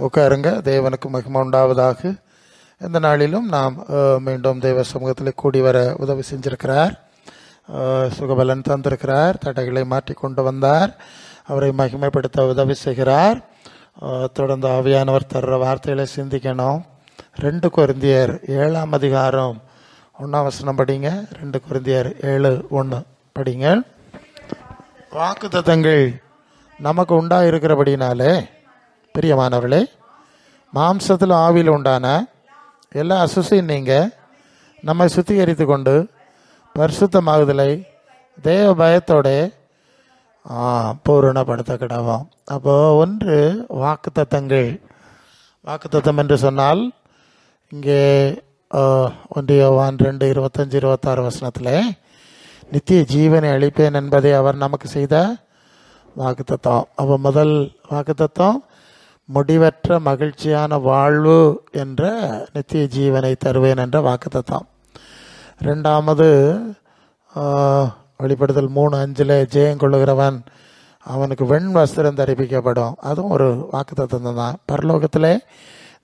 உட்காருங்க. தேவனுக்கு மகிமை உண்டாவதாக. இந்த நாளிலும் நாம் மீண்டும் தேவ சமூகத்தில் கூடி வர உதவி செஞ்சிருக்கிறார். சுகபலன் தந்திருக்கிறார். தடைகளை மாற்றி கொண்டு வந்தார். அவரை மகிமைப்படுத்த உதவி செய்கிறார். தொடர்ந்து ஆவியானவர் தர்ற வார்த்தைகளை சிந்திக்கணும். 2 கொரிந்தியர் 7ஆம் அதிகாரம் 1ஆம் வசனம் படிங்க. 2 கொரிந்தியர் 7:1 படிங்க. வாக்குத்தத்தங்கள் நமக்கு உண்டாயிருக்கிறபடினாலே பிரியமானவர்களே, மாம்சத்தில் ஆவியில் உண்டான எல்லா அசுசையும் நீங்க நம்மை சுத்திகரித்து கொண்டு பரிசுத்தமாகுதலை தேவ பயத்தோட பூரணப்படுத்த கிடவோம். அப்போ ஒன்று வாக்குத்தத்தங்கள். வாக்குத்தத்தம் என்று சொன்னால் இங்கே 1 யோவான் 2:25-26 வசனத்தில் நித்திய ஜீவனை அளிப்பேன் என்பதை அவர் நமக்கு செய்த வாக்குத்தத்தம். அப்போ முதல் வாக்குத்தத்தம் முடிவற்ற மகிழ்ச்சியான வாழ்வு என்ற நித்திய ஜீவனை தருவேன் என்ற வாக்குத்தத்தம். 2வது வெளிப்படுத்தல் 3:5 ஜெயம் கொள்ளுகிறவன் அவனுக்கு வெண் வஸ்திரம் தரிப்பிக்கப்படும். அதுவும் ஒரு வாக்குத்தத்தம் தான். பரலோகத்திலே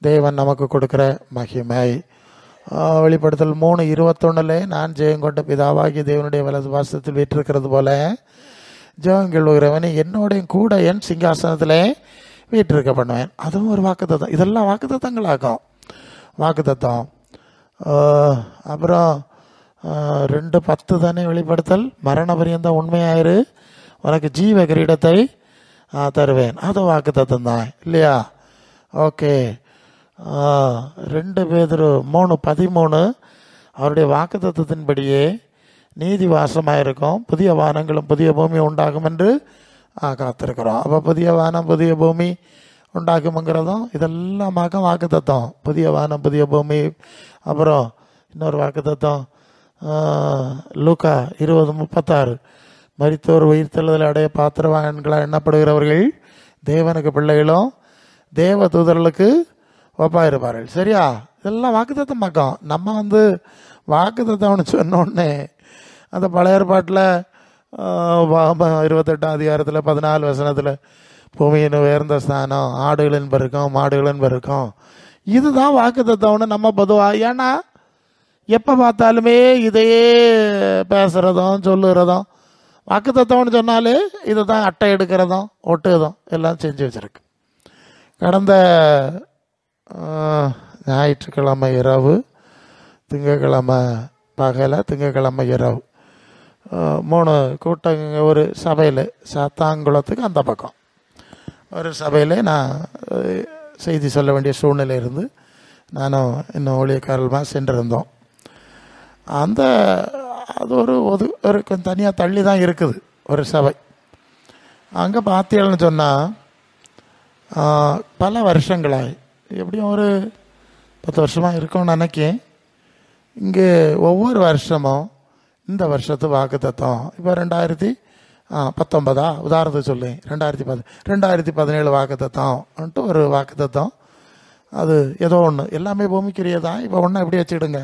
தேவன் நமக்கு கொடுக்கிற மகிமை. வெளிப்படுத்தல் 3:21 நான் ஜெயம் கொண்ட பிதாவாகி தேவனுடைய வலது வாசத்தில் வீற்றிருக்கிறது போல ஜெயம் கொள்ளுகிறவனை என்னோடையும் கூட என் சிங்காசனத்திலே வீற்றிருக்க பண்ணுவேன். அதுவும் ஒரு வாக்குத்தத்தம். இதெல்லாம் வாக்குத்தத்தங்களாகும். வாக்குத்தத்தம். அப்புறம் 2:10 தானே வெளிப்படுத்தல், மரண பரியந்தம் உண்மையாயிரு உனக்கு ஜீவ கிரீடத்தை தருவேன். அது வாக்குத்தத்தம் தான் இல்லையா? ஓகே. 2 பேதுரு 3:13 அவருடைய வாக்குத்தத்தத்தின்படியே நீதி வாசமாயிருக்கும், புதிய வானங்களும் புதிய பூமி உண்டாகும் என்று காத்திருக்கிறோம். அப்போ புதிய வானம் புதிய பூமி உண்டாக்கும்ங்கிறதும் இதெல்லாமாக வாக்குத்தத்தம். புதிய வானம் புதிய பூமி. அப்புறம் இன்னொரு வாக்குத்தத்தம் லூக்கா 20:36 மரித்தோர் உயிர்த்தெழுதல் அடைய பாத்திரவான்களாக எண்ணப்படுகிறவர்கள் தேவனுக்கு பிள்ளைகளும் தேவ தூதர்களுக்கு ஒப்பாயிருப்பார்கள். சரியா? இதெல்லாம் வாக்குத்தத்தம் பக்கம். நம்ம வாக்குத்தத்தம்னு சொன்னோடனே அந்த பழைய ஏற்பாட்டில் 28ஆம் அதிகாரத்தில் 14 வசனத்தில் பூமியின் உயர்ந்த ஸ்தானம், ஆடுகளின் பெருக்கம், மாடுகளின் பெருக்கம், இதுதான் வாக்குத்தத்தம்னு நம்ம பொதுவாக, ஏன்னா எப்போ பார்த்தாலுமே இதையே பேசுகிறதும் சொல்லுகிறதும், வாக்குத்தத்தம்னு சொன்னாலே இதை தான் அட்டை எடுக்கிறதும் ஒட்டுறதும் எல்லாம் செஞ்சு வச்சுருக்கு. கடந்த ஞாயிற்றுக்கிழமை இரவு, திங்கக்கிழமை பகலை, திங்கக்கிழமை இரவு 3 கூட்டங்க ஒரு சபையில், சாத்தாங்குளத்துக்கு அந்த பக்கம் ஒரு சபையில் நான் செய்தி சொல்ல வேண்டிய சூழ்நிலை இருந்து நானும் இன்னும் ஊழியக்காரமாக சென்றிருந்தோம். அது ஒரு கொஞ்சம் தனியாக தள்ளி தான் இருக்குது ஒரு சபை. அங்கே பார்த்தீங்கன்னு சொன்னால் பல வருஷங்களாக, எப்படியும் ஒரு 10 வருஷமாக இருக்கும்னு நினைக்கேன். இங்கே ஒவ்வொரு வருஷமும் இந்த வருஷத்து வாக்குத்தத்தம், இப்போ 2019 உதாரணத்துக்கு சொல்லி 2017 வாக்குத்தத்தம்ன்ட்டு ஒரு வாக்குத்தத்தம். அது ஏதோ ஒன்று, எல்லாமே பூமிக்குரியதான். இப்போ ஒன்று எப்படி வச்சுக்கிடுங்க,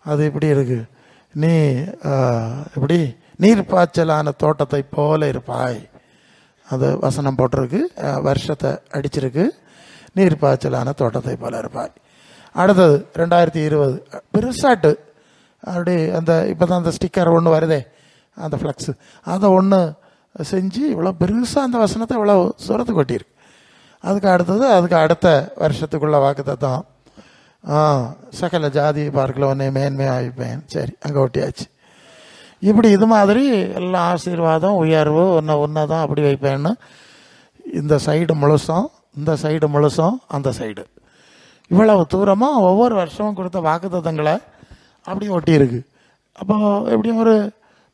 அது இப்படி இருக்குது, நீ இப்படி நீர்ப்பாய்ச்சலான தோட்டத்தை போல இருப்பாய். அது வசனம் போட்டிருக்கு, வருஷத்தை அடிச்சிருக்கு, நீர்ப்பாய்ச்சலான தோட்டத்தை போல இருப்பாய். அடுத்தது 2020 பெருசாட்டு அப்படி அந்த இப்போ தான் அந்த ஸ்டிக்கர் ஒன்று வருதே, அந்த ஃப்ளக்ஸு, அதை ஒன்று செஞ்சு இவ்வளோ பெருசாக அந்த வசனத்தை இவ்வளோ சுரத்து கொட்டியிருக்கு. அதுக்கு அடுத்த வருஷத்துக்குள்ள வாக்குத்தத்தம், சகல ஜாதி பார்க்கல உன்னை மேன்மையாக வைப்பேன். சரி, அங்கே ஒட்டியாச்சு. இப்படி இது மாதிரி எல்லாம் ஆசீர்வாதம் உயர்வு ஒன்றை தான் அப்படி வைப்பேன்னு இந்த சைடு முழுசும், இந்த சைடு முழுசும், அந்த சைடு இவ்வளவு தூரமாக ஒவ்வொரு வருஷமும் கொடுத்த வாக்குத்தத்தங்களை அப்படி ஒட்டியிருக்கு. அப்போ எப்படியும் ஒரு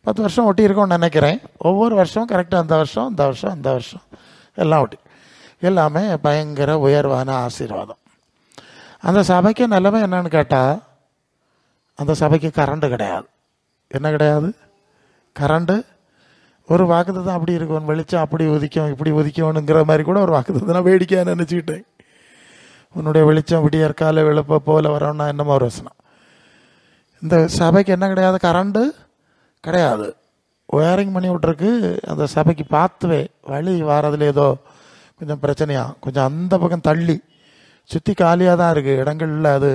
10 வருஷம் ஒட்டியிருக்கோன்னு நினைக்கிறேன். ஒவ்வொரு வருஷம் கரெக்டாக அந்த வருஷம் அந்த வருஷம் எல்லாம் ஒட்டி, எல்லாமே பயங்கர உயர்வான ஆசீர்வாதம். அந்த சபைக்கு நிலைமை என்னன்னு கேட்டால், அந்த சபைக்கு கரண்ட் கிடையாது. என்ன கிடையாது? கரண்ட்டு. ஒரு வாக்குத்தத்தம் அப்படி இருக்கும், வெளிச்சம் அப்படி உதிக்கும் இப்படி உதிக்கும்னுங்கிற மாதிரி கூட ஒரு வாக்குத்தத்தம் நான் வேடிக்கையாக நினச்சிக்கிட்டேன். உன்னுடைய வெளிச்சம் விடியற்கால வெளுப்ப போல வரோன்னா என்னமோ ஒரு வசனம். இந்த சபைக்கு என்ன கிடையாது? கரண்ட்டு கிடையாது. ஒயரிங் பண்ணி விட்ருக்கு. அந்த சபைக்கு பார்த்துவே வழி வாரதில் ஏதோ கொஞ்சம் பிரச்சனையாக, கொஞ்சம் அந்த பக்கம் தள்ளி சுற்றி காலியாக தான் இருக்குது இடங்களில். அது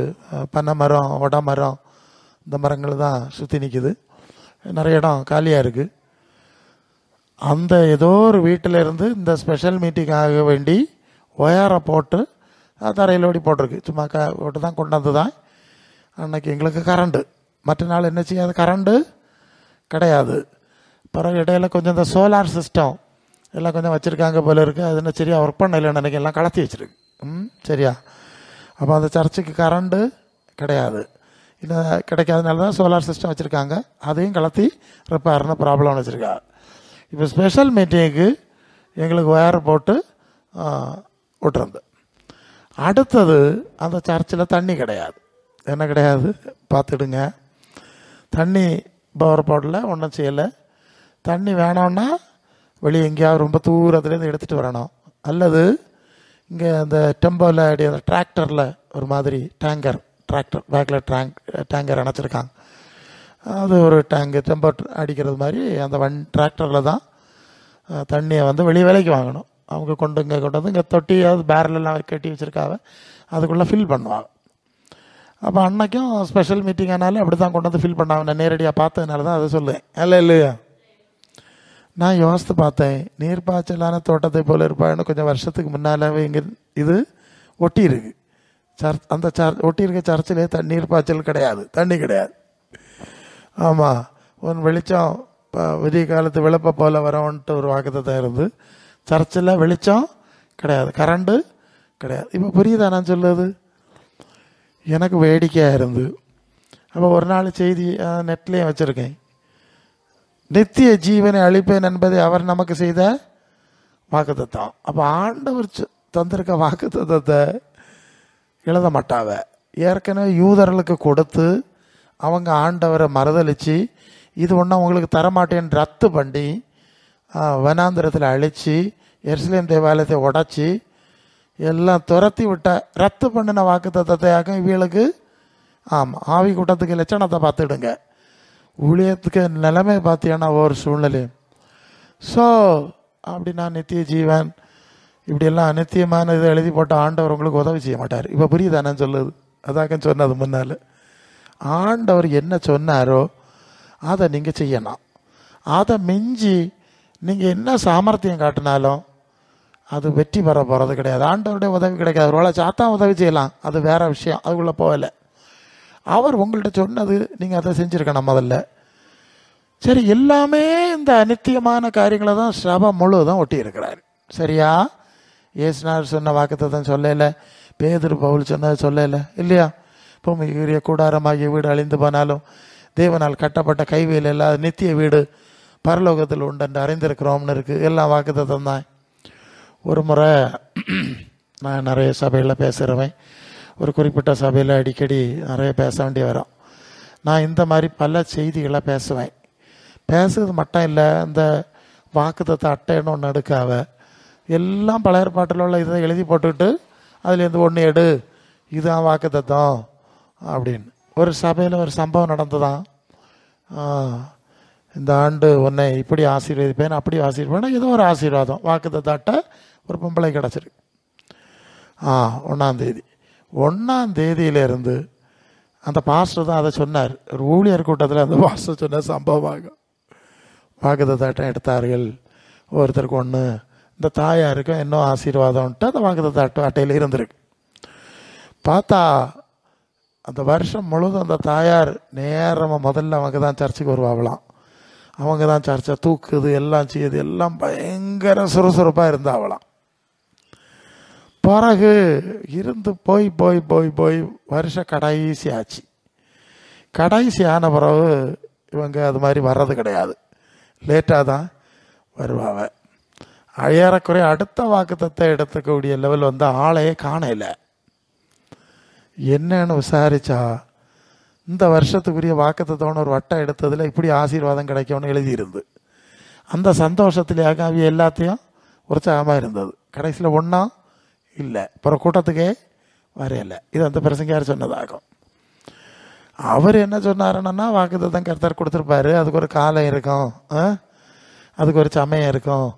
பனை மரம், ஒட மரம், இந்த மரங்கள் தான் சுற்றி நிற்குது. நிறைய இடம் காலியாக இருக்குது. அந்த ஏதோ ஒரு வீட்டில் இருந்து இந்த ஸ்பெஷல் மீட்டிங்காக வேண்டி ஒயரை போட்டு தரையிலோடி போட்டிருக்கு. சும்மா போட்டு தான் கொண்டு வந்து தான் அன்னைக்கு எங்களுக்கு கரண்டு. மற்ற நாள் என்ன செய்யாது, கரண்டு கிடையாது. பிறகு இடையில கொஞ்சம் இந்த சோலார் சிஸ்டம் எல்லாம் கொஞ்சம் வச்சுருக்காங்க போல இருக்குது. அது என்ன சரியா ஒர்க் பண்ணலைன்னு நினைக்க, எல்லாம் கலத்தி வச்சுருக்கு. சரியா? அப்போ அந்த சர்ச்சுக்கு கரண்டு கிடையாது. இன்னும் கிடைக்காதனால தான் சோலார் சிஸ்டம் வச்சுருக்காங்க. அதையும் கலத்தி ரிப்பேர்னு ப்ராப்ளம் வச்சுருக்காங்க. இப்போ ஸ்பெஷல் மீட்டிங்க்கு எங்களுக்கு ஒயர் போட்டு விட்டுருந்து. அடுத்தது அந்த சர்ச்சில் தண்ணி கிடையாது. என்ன கிடையாது பார்த்துடுங்க. தண்ணி பவர் போடல, ஒன்றும் செய்யலை. தண்ணி வேணும்னா வெளியே எங்கேயாவது ரொம்ப தூரத்துலேருந்து எடுத்துகிட்டு வரணும். அல்லது இங்கே அந்த டெம்போவில் அடி அந்த டிராக்டரில் ஒரு மாதிரி டேங்கர், டிராக்டர் பேக்கில் டேங்கர் அணைச்சிருக்காங்க. அது ஒரு டெம்போ அடிக்கிறது மாதிரி அந்த டிராக்டரில் தான் தண்ணியை வந்து வெளியே விலைக்கு வாங்கணும். அவங்க கொண்டு வந்து இங்கே தொட்டியாவது பேரலெல்லாம் கட்டி வச்சுருக்காங்க, அதுக்குள்ளே ஃபில் பண்ணுவாங்க. அப்போ அன்னைக்கும் ஸ்பெஷல் மீட்டிங் ஆனாலும் அப்படி தான் கொண்டு வந்து ஃபில் பண்ணாங்க. நான் நேரடியாக பார்த்ததுனால தான் அதை சொல்லுவேன். இல்லையா? நான் யோசித்து பார்த்தேன், நீர்ப்பாய்ச்சலான தோட்டத்தை போல இருப்பான்னு கொஞ்சம் வருஷத்துக்கு முன்னாலே இங்கே இது ஒட்டி இருக்கு. அந்த ஒட்டி இருக்க சர்ச்சிலே நீர்ப்பாய்ச்சல் கிடையாது, தண்ணி கிடையாது. ஆமாம், ஒன்று வெளிச்சம் விடிய காலத்து விளப்ப போல் வரவன்ட்டு ஒரு வாக்குத்தத்தம் இருந்து சர்ச்சில் வெளிச்சம் கிடையாது, கரண்டு கிடையாது. இப்போ புரியுதா நான் சொல்லுது? எனக்கு வேடிக்கையாக இருந்து அப்போ ஒரு நாள் செய்தி நெட்லேயும் வச்சுருக்கேன். நித்திய ஜீவனை அளிப்பேன் என்பதை அவர் நமக்கு செய்த வாக்குத்தத்தம். அப்போ ஆண்டவர் தந்திருக்க வாக்குத்தத்தத்தை எழுத மாட்டாவ. ஏற்கனவே யூதர்களுக்கு கொடுத்து அவங்க ஆண்டவரை மறுதளித்து இது ஒன்றும் உங்களுக்கு தரமாட்டேன்னு ரத்து பண்ணி வனாந்திரத்தில் அழித்து எருசலேம் தேவாலயத்தை உடைச்சி எல்லாம் துரத்தி விட்ட ரத்து பண்ணின வாக்குத்தத்தத்தையாக்கும் இவங்களுக்கு. ஆமாம், ஆவி கூட்டத்துக்கு லட்சணத்தை பார்த்துடுங்க. ஊழியத்துக்கு நிலைமை பார்த்தீங்கன்னா ஒவ்வொரு சூழ்நிலையும். ஸோ அப்படின்னா நித்திய ஜீவன் இப்படியெல்லாம் அநித்தியமான இதை எழுதி போட்ட ஆண்டவர் உங்களுக்கு உதவி செய்ய மாட்டார். இப்போ புரியுதானே சொல்லுது? அதாக்க சொன்னது முன்னால். ஆண்டவர் என்ன சொன்னாரோ அதை நீங்கள் செய்யணும். அதை மிஞ்சி நீங்கள் என்ன சாமர்த்தியம் காட்டினாலும் அது வெற்றி பெற போகிறது கிடையாது. ஆண்டவருடைய உதவி கிடைக்காது. ஒருவேளை சாத்தான் உதவி செய்யலாம், அது வேற விஷயம், அதுக்குள்ளே போகலை. அவர் உங்கள்கிட்ட சொன்னது நீங்கள் அதை செஞ்சுருக்கணும் முதல்ல. சரி, எல்லாமே இந்த அநித்தியமான காரியங்களை தான் சபை முழுவதும் ஒட்டி இருக்கிறார். சரியா? இயேசுநாதர் சொன்ன வாக்குத்தத்தம் சொல்லலை, பேதுரு பவுல் சொன்னது சொல்லலை இல்லையா? பூமிக்குரிய கூடாரமாகிய வீடு அழிந்து போனாலும் தேவனால் கட்டப்பட்ட கைவேல் இல்லாத நித்திய வீடு பரலோகத்தில் உண்டு என்று அறிந்திருக்கிறோம்னு இருக்குது. எல்லாம் வாக்குத்தத்தம் தான். ஒரு முறை நான் நிறைய சபையில் பேசுகிறவன். ஒரு குறிப்பிட்ட சபையில் அடிக்கடி நிறைய பேச வேண்டிய வரும். நான் இந்த மாதிரி பல செய்திகளை பேசுவேன். பேசுறது மட்டும் இல்லை, இந்த வாக்குத்தத்த அட்டைன்னு ஒன்று எடுக்காவ எல்லாம் பழைய ஏற்பாட்டில் உள்ள இதை எழுதி போட்டுக்கிட்டு அதுலேருந்து ஒன்று எடு, இதுதான் வாக்குத்தத்தம் அப்படின்னு. ஒரு சபையில் ஒரு சம்பவம் நடந்துதான். இந்த ஆண்டு உன்னை இப்படி ஆசீர்வதிப்பேன், அப்படி ஆசீர்வாதம், ஏதோ ஒரு ஆசீர்வாதம் வாக்குத்தத்த அட்டை ஒரு பொம்பளை கிடச்சிருக்கு. 1ஆம் தேதி 1ஆம் தேதியிலேருந்து அந்த பாஸ்டர் தான் அதை சொன்னார். ஒரு ஊழியர் கூட்டத்தில் அந்த பாஸ்டர் சொன்ன சம்பவமாக வாக்குத்தத்த அட்டை எடுத்தார்கள். ஒருத்தருக்கு ஒன்று, இந்த தாயாருக்கும் இன்னும் ஆசீர்வாதம்ன்ட்டு அந்த வாக்குத்தத்த அட்டையில் இருந்திருக்கு. பார்த்தா அந்த வருஷம் முழுதும் அந்த தாயார் நேரமாக முதல்ல அவங்க தான் சர்ச்சுக்கு வருவாங்களாம். அவங்க தான் சர்ச்சை தூக்குது, எல்லாம் செய்யுது, எல்லாம் பயங்கர சுறுசுறுப்பாக இருந்தாவலாம். பிறகு இருந்து போய் போய் போய் போய் வருஷம் கடைசி ஆச்சு. கடைசி ஆன பிறகு இவங்க அது மாதிரி வர்றது கிடையாது, லேட்டாக தான் வருவாங்க. ஏறக்குறைய அடுத்த வாக்குத்தத்தை எடுத்துக்கூடிய லெவல் வந்து ஆளையே காணல. என்னன்னு விசாரிச்சா இந்த வருஷத்துக்குரிய வாக்குத்தத்தோன்னு ஒரு வட்டம் எடுத்ததில் இப்படி ஆசீர்வாதம் கிடைக்கும்னு எழுதியிருந்து அந்த சந்தோஷத்திலேயாக அவை எல்லாத்தையும் உற்சாகமாக இருந்தது. கடைசியில் ஒன்றா இல்லை, அப்புறம் கூட்டத்துக்கே வரையலை. இது அந்த பிரசங்கியார் சொன்னதாகும். அவர் என்ன சொன்னாருன்னா, வாக்குத்தத்தம் கர்த்தர் கொடுத்துருப்பாரு, அதுக்கு ஒரு காலம் இருக்கும், அதுக்கு ஒரு சமயம் இருக்கும்,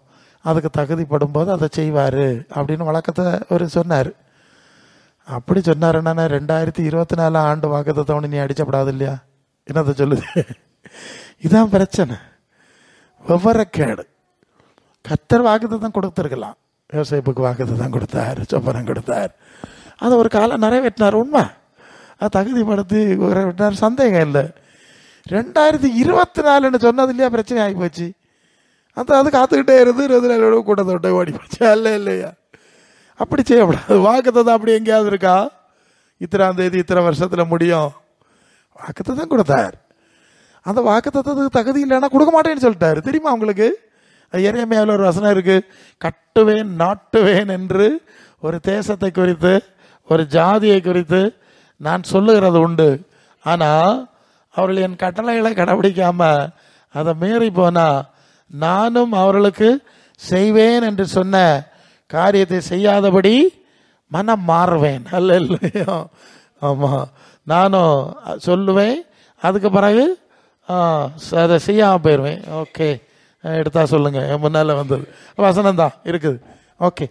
அதுக்கு தகுதிப்படும் போது அதை செய்வார் அப்படின்னு வழக்கத்தை அவர் சொன்னார். அப்படி சொன்னாருன்னா 2024 ஆண்டு வாக்குத்தத்தவனு நீ அடிச்சப்படாது இல்லையா? என்னத்தை சொல்லுது? இதான் பிரச்சனை. விவரக்கேடு. கர்த்தர் வாக்குத்தத்தம் கொடுத்துருக்கலாம். யோசேப்புக்கு வாக்குத்தத்தம் கொடுத்தார், சொப்பனம் கொடுத்தார், அதை ஒரு காலம் நிறைவேற்றினார். உண்மை, அது தகுதிப்படுத்தி நிறைவேற்றினார், சந்தேகம் இல்லை. 2024 சொன்னது இல்லையா, பிரச்சனை ஆகி போச்சு. அது காத்துக்கிட்டே இருந்து 20 கூட்டத்தோட்ட ஓடி போச்சு. இல்லையா? அப்படி செய்யக்கூடாது. வாக்குத்தத்தம் அப்படி எங்கேயாவது இருக்கா? இத்தனாம் தேதி இத்தனை வருஷத்தில் முடியும். வாக்குத்தத்தம் கொடுத்தார். அந்த வாக்குத்தத்தத்துக்கு தகுதி இல்லைன்னா கொடுக்க மாட்டேன்னு சொல்லிட்டாரு. தெரியுமா உங்களுக்கு? எரேமியாவில் ஒரு வசனம் இருக்கு, கட்டுவேன் நாட்டுவேன் என்று ஒரு தேசத்தை குறித்து ஒரு ஜாதியை குறித்து நான் சொல்லுகிறது உண்டு. ஆனால் அவர்கள் என் கட்டளைகளை கடைபிடிக்காம அதை மீறி போனா நானும் அவர்களுக்கு செய்வேன் என்று சொன்ன காரியத்தை செய்யாதபடி மனம் மாறுவேன். அல்ல? ஆமாம், நானும் சொல்லுவேன், அதுக்கு பிறகு அதை செய்யாமல் போயிடுவேன். ஓகே, எடுத்தா சொல்லுங்க. என் முன்னால் வந்தது வசனம் தான் இருக்குது. ஓகே,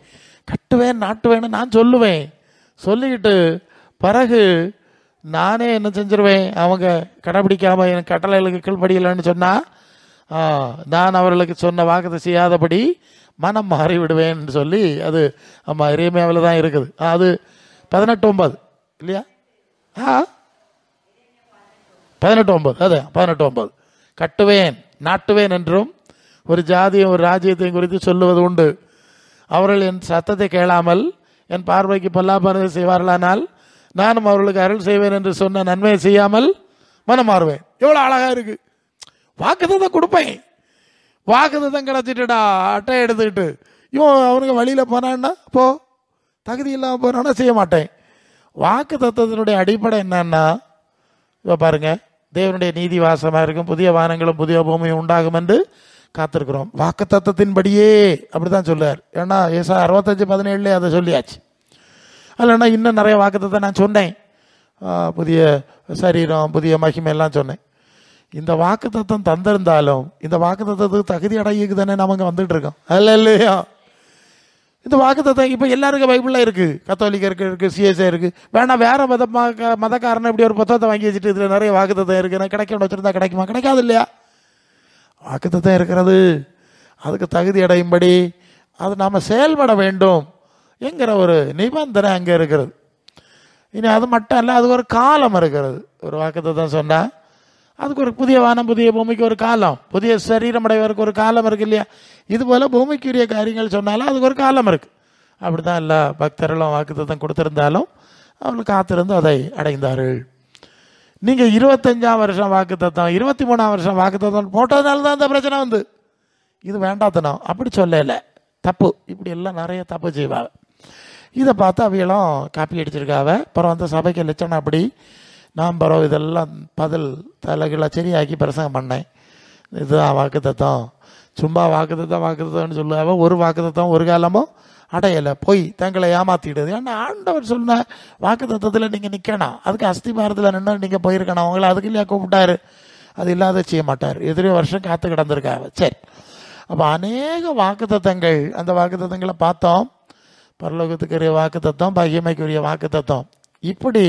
கட்டுவேன் நாட்டுவேன்னு நான் சொல்லுவேன். சொல்லிக்கிட்டு பிறகு நானே என்ன செஞ்சிருவேன், அவங்க கடைபிடிக்காமல் என் கட்டளைகளுக்கு கீழ்படியலைன்னு சொன்னால் நான் அவர்களுக்கு சொன்ன வாக்குத்தை செய்யாதபடி மனம் மாறி விடுவேன்னு சொல்லி அது ஆமாம் எரேமியாவில் தான் இருக்குது. அது 18:9 இல்லையா? 18:9, அது 18:9. கட்டுவேன் நாட்டுவேன் என்றும் ஒரு ஜாதியும் ஒரு ராஜ்யத்தையும் குறித்து சொல்லுவது உண்டு. அவர்கள் என் சத்தத்தை கேளாமல் என் பார்வைக்கு பொல்லாப்பானதை செய்வார்களானால் நானும் அவர்களுக்கு அருள் செய்வேன் என்று சொன்ன நன்மையை செய்யாமல் மனம் மாறுவேன். எவ்வளோ அழகா இருக்கு. வாக்குத்தத்தம் கொடுப்பேன், வாக்குத்தத்தம் கிடச்சிட்டுடா அட்டை எடுத்துக்கிட்டு இவன் அவனுக்கு வழியில் போனான்னா போ, தகுதி இல்லாமல் போனான்னா செய்ய மாட்டேன். வாக்குத்தத்தத்தினுடைய அடிப்படை என்னன்னா, இப்போ பாருங்க, தேவனுடைய நீதி வாசமாக இருக்கும், புதிய வானங்களும் புதிய பூமியும் உண்டாகும் என்று காத்திருக்கிறோம். வாக்குத்தத்தத்தின்படியே அப்படிதான் சொல்லுவார். ஏன்னா ஏசாயா 65:17 அதை சொல்லியாச்சு. இல்லைன்னா இன்னும் நிறைய வாக்குத்தத்தம் நான் சொன்னேன். புதிய சரீரம், புதிய மகிமை எல்லாம் சொன்னேன். இந்த வாக்குத்தத்தம் தந்திருந்தாலும் இந்த வாக்குத்தத்தத்துக்கு தகுதி அடையுக்கு தானே நமக்கு வந்துட்டு இருக்கோம். அல்ல இல்லையா? இந்த வாக்குத்தத்தம் இப்போ எல்லாருக்கும் பைபிளில் இருக்குது. கத்தோலிக்கருக்கு இருக்குது, சிஎஸ்ஐ இருக்குது. வேணா வேற மதக்காரனை இப்படி ஒரு புத்தகத்தை வாங்கி வச்சுட்டு இதில் நிறைய வாக்குத்தத்தம் இருக்குது, கிடைக்க வச்சுருந்தா கிடைக்குமா? கிடைக்காது இல்லையா? வாக்குத்தத்தம் இருக்கிறது அதுக்கு தகுதி அடையும்படி அது நாம் செயல்பட வேண்டும் என்கிற ஒரு நிபந்தனை அங்கே இருக்கிறது. இனி அது மட்டும் இல்லை, அதுக்கு ஒரு காலம் இருக்கிறது. ஒரு வாக்குத்தத்தம் சொன்னால் அதுக்கு ஒரு புதிய வானம் புதிய பூமிக்கு ஒரு காலம், புதிய சரீரம் அடைவதற்கு ஒரு காலம் இருக்கு இல்லையா? இதுபோல் பூமிக்குரிய காரியங்கள் சொன்னாலும் அதுக்கு ஒரு காலம் இருக்குது. அப்படி தான் எல்லா பக்தர்களும் வாக்குத்தத்தம் கொடுத்துருந்தாலும் அவர்கள் காத்திருந்து அதை அடைந்தார்கள். நீங்கள் 25ஆம் வருஷம் வாக்குத்தத்தம் 23ஆம் வருஷம் வாக்குத்தத்தம் போட்டதுனால தான் அந்த பிரச்சனை வந்து. இது வேண்டாத்தனம், அப்படி சொல்லலை, தப்பு. இப்படி எல்லாம் நிறைய தப்பு செய்வாங்க. இதை பார்த்து அவையெல்லாம் காப்பி அடிச்சிருக்காவ. அப்புறம் வந்து சபைக்கு லட்சணம் அப்படி நான் பரவ இதெல்லாம் பதில் தலைகளை சரியாக்கி பிரசங்கம் பண்ணேன். இதுதான் வாக்குத்தத்தம், சும்மா வாக்குத்தத்தம்னு சொல்லுவாங்க. ஒரு வாக்குத்தத்தம் ஒரு காலமும் அடையலை, போய் தங்களை ஏமாத்திடுது. ஏன்னா ஆண்டவர் சொன்ன வாக்குத்தத்தத்தில் நீங்கள் நிற்கணும், அதுக்கு அஸ்திபாரத்தில் நின்று நீங்கள் போயிருக்கணும். அவங்கள அதுக்கு இல்லையா கூப்பிட்டாரு, அது இல்லாத செய்ய மாட்டார். எதிரே வருஷம் காத்து கிடந்திருக்காங்க. சரி, அப்போ அநேக வாக்குத்தத்தங்கள், அந்த வாக்குத்தத்தங்களை பார்த்தோம். பரலோகத்துக்குரிய வாக்குத்தத்தம், மகிமைக்குரிய வாக்குத்தத்தம். இப்படி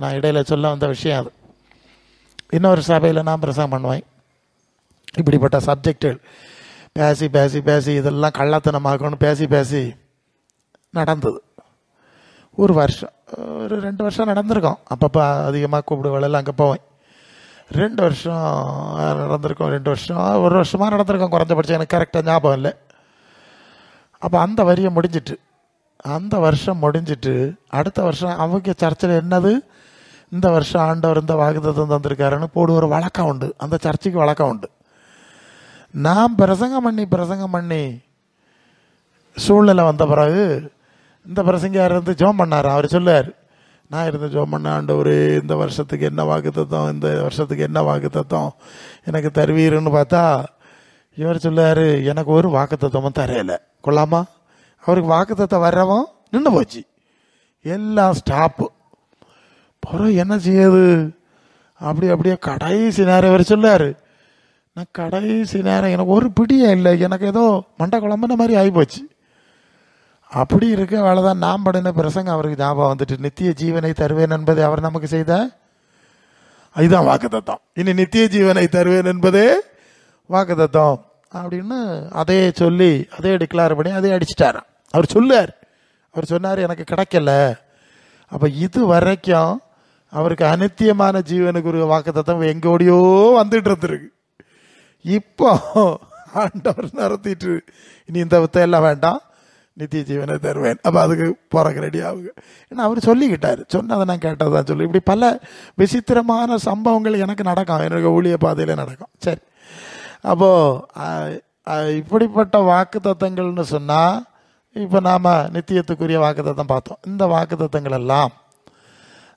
நான் இடையில சொல்ல வந்த விஷயம் அது. இன்னொரு சபையில் நான் பிரசங்கம் பண்ணுவேன். இப்படிப்பட்ட சப்ஜெக்டுகள் பேசி பேசி பேசி இதெல்லாம் கள்ளத்தனமாக்கணும்னு பேசி பேசி நடந்தது. ஒரு வருஷம், ஒரு 2 வருஷம் நடந்திருக்கோம். அப்பப்போ அதிகமாக கூப்பிடுவேன், அங்கே போவேன். 2 வருஷம் நடந்திருக்கோம். 2 வருஷம், 1 வருஷமாக நடந்திருக்கோம் குறைஞ்சபட்சம், எனக்கு கரெக்டாக ஞாபகம் இல்லை. அப்போ அந்த வரியை முடிஞ்சிட்டு, அந்த வருஷம் முடிஞ்சிட்டு அடுத்த வருஷம் அவங்க சர்ச்சில் என்னது, இந்த வருஷம் ஆண்டவர் இந்த வாக்குத்தத்தம் தந்திருக்காருன்னு போடு ஒரு வழக்கம் உண்டு. அந்த சர்ச்சுக்கு வழக்கம் உண்டு. நான் பிரசங்கம் பண்ணி சூழ்நிலை வந்த பிறகு இந்த பிரசங்கியார் இருந்து ஜெபம் பண்ணார். அவர் சொல்லுவார், நான் இருந்து ஜெபம் பண்ண, ஆண்டவரே இந்த வருஷத்துக்கு என்ன வாக்குத்தத்தம், இந்த வருஷத்துக்கு என்ன வாக்குத்தத்தம் எனக்கு தருவீருன்னு பார்த்தா இவர் சொல்லுவார், எனக்கு ஒரு வாக்குத்தத்தமும் தரையில கொள்ளாமா. அவருக்கு வாக்குத்தத்தம் வர்றவன் நின்று போச்சு, எல்லாம் ஸ்டாப்பு. பிறகு என்ன செய்யுது, அப்படியே கடைசி நேரம் வரை சொல்லாரு. நான் கடைசி நேரம் எனக்கு ஒரு பிடியே இல்லை, எனக்கு ஏதோ மண்டை குழம்புன மாதிரி ஆகிப்போச்சு. அப்படி இருக்க வேலைதான் நாம் படின பிரசங்க அவருக்கு ஞாபகம் வந்துட்டு, நித்திய ஜீவனை தருவேன் என்பதை அவர் நமக்கு செய்த இதுதான் வாக்குத்தத்தம். இனி நித்திய ஜீவனை தருவேன் என்பதே வாக்குத்தத்தம் அப்படின்னு அதே சொல்லி அதே டிக்ளேர் பண்ணி அதே அடிச்சிட்டாராம். அவர் சொன்னார் எனக்கு கிடைக்கல. அப்போ இது வரைக்கும் அவருக்கு அநித்தியமான ஜீவனுக்கு ஒரு வாக்குத்தத்தம் எங்கோடியோ வந்துட்டு இருந்திருக்கு. இப்போ ஆண்டவர் நடத்திட்டு இனி இந்த வித்தையெல்லாம் வேண்டாம், நித்திய ஜீவனை தருவேன். அப்போ அதுக்கு போறக்கு ரெடி ஆகுங்க. ஏன்னா அவர் சொல்லிக்கிட்டார், சொன்னதை நான் கேட்டதான் சொல்லி. இப்படி பல விசித்திரமான சம்பவங்கள் எனக்கு நடக்கும், எனக்கு ஊழிய பாதையில் நடக்கும். சரி, அப்போது இப்படிப்பட்ட வாக்கு தத்தங்கள்னு சொன்னால், இப்போ நாம் நித்தியத்துக்குரிய வாக்கு தத்தம் பார்த்தோம். இந்த வாக்கு தத்தங்கள் எல்லாம்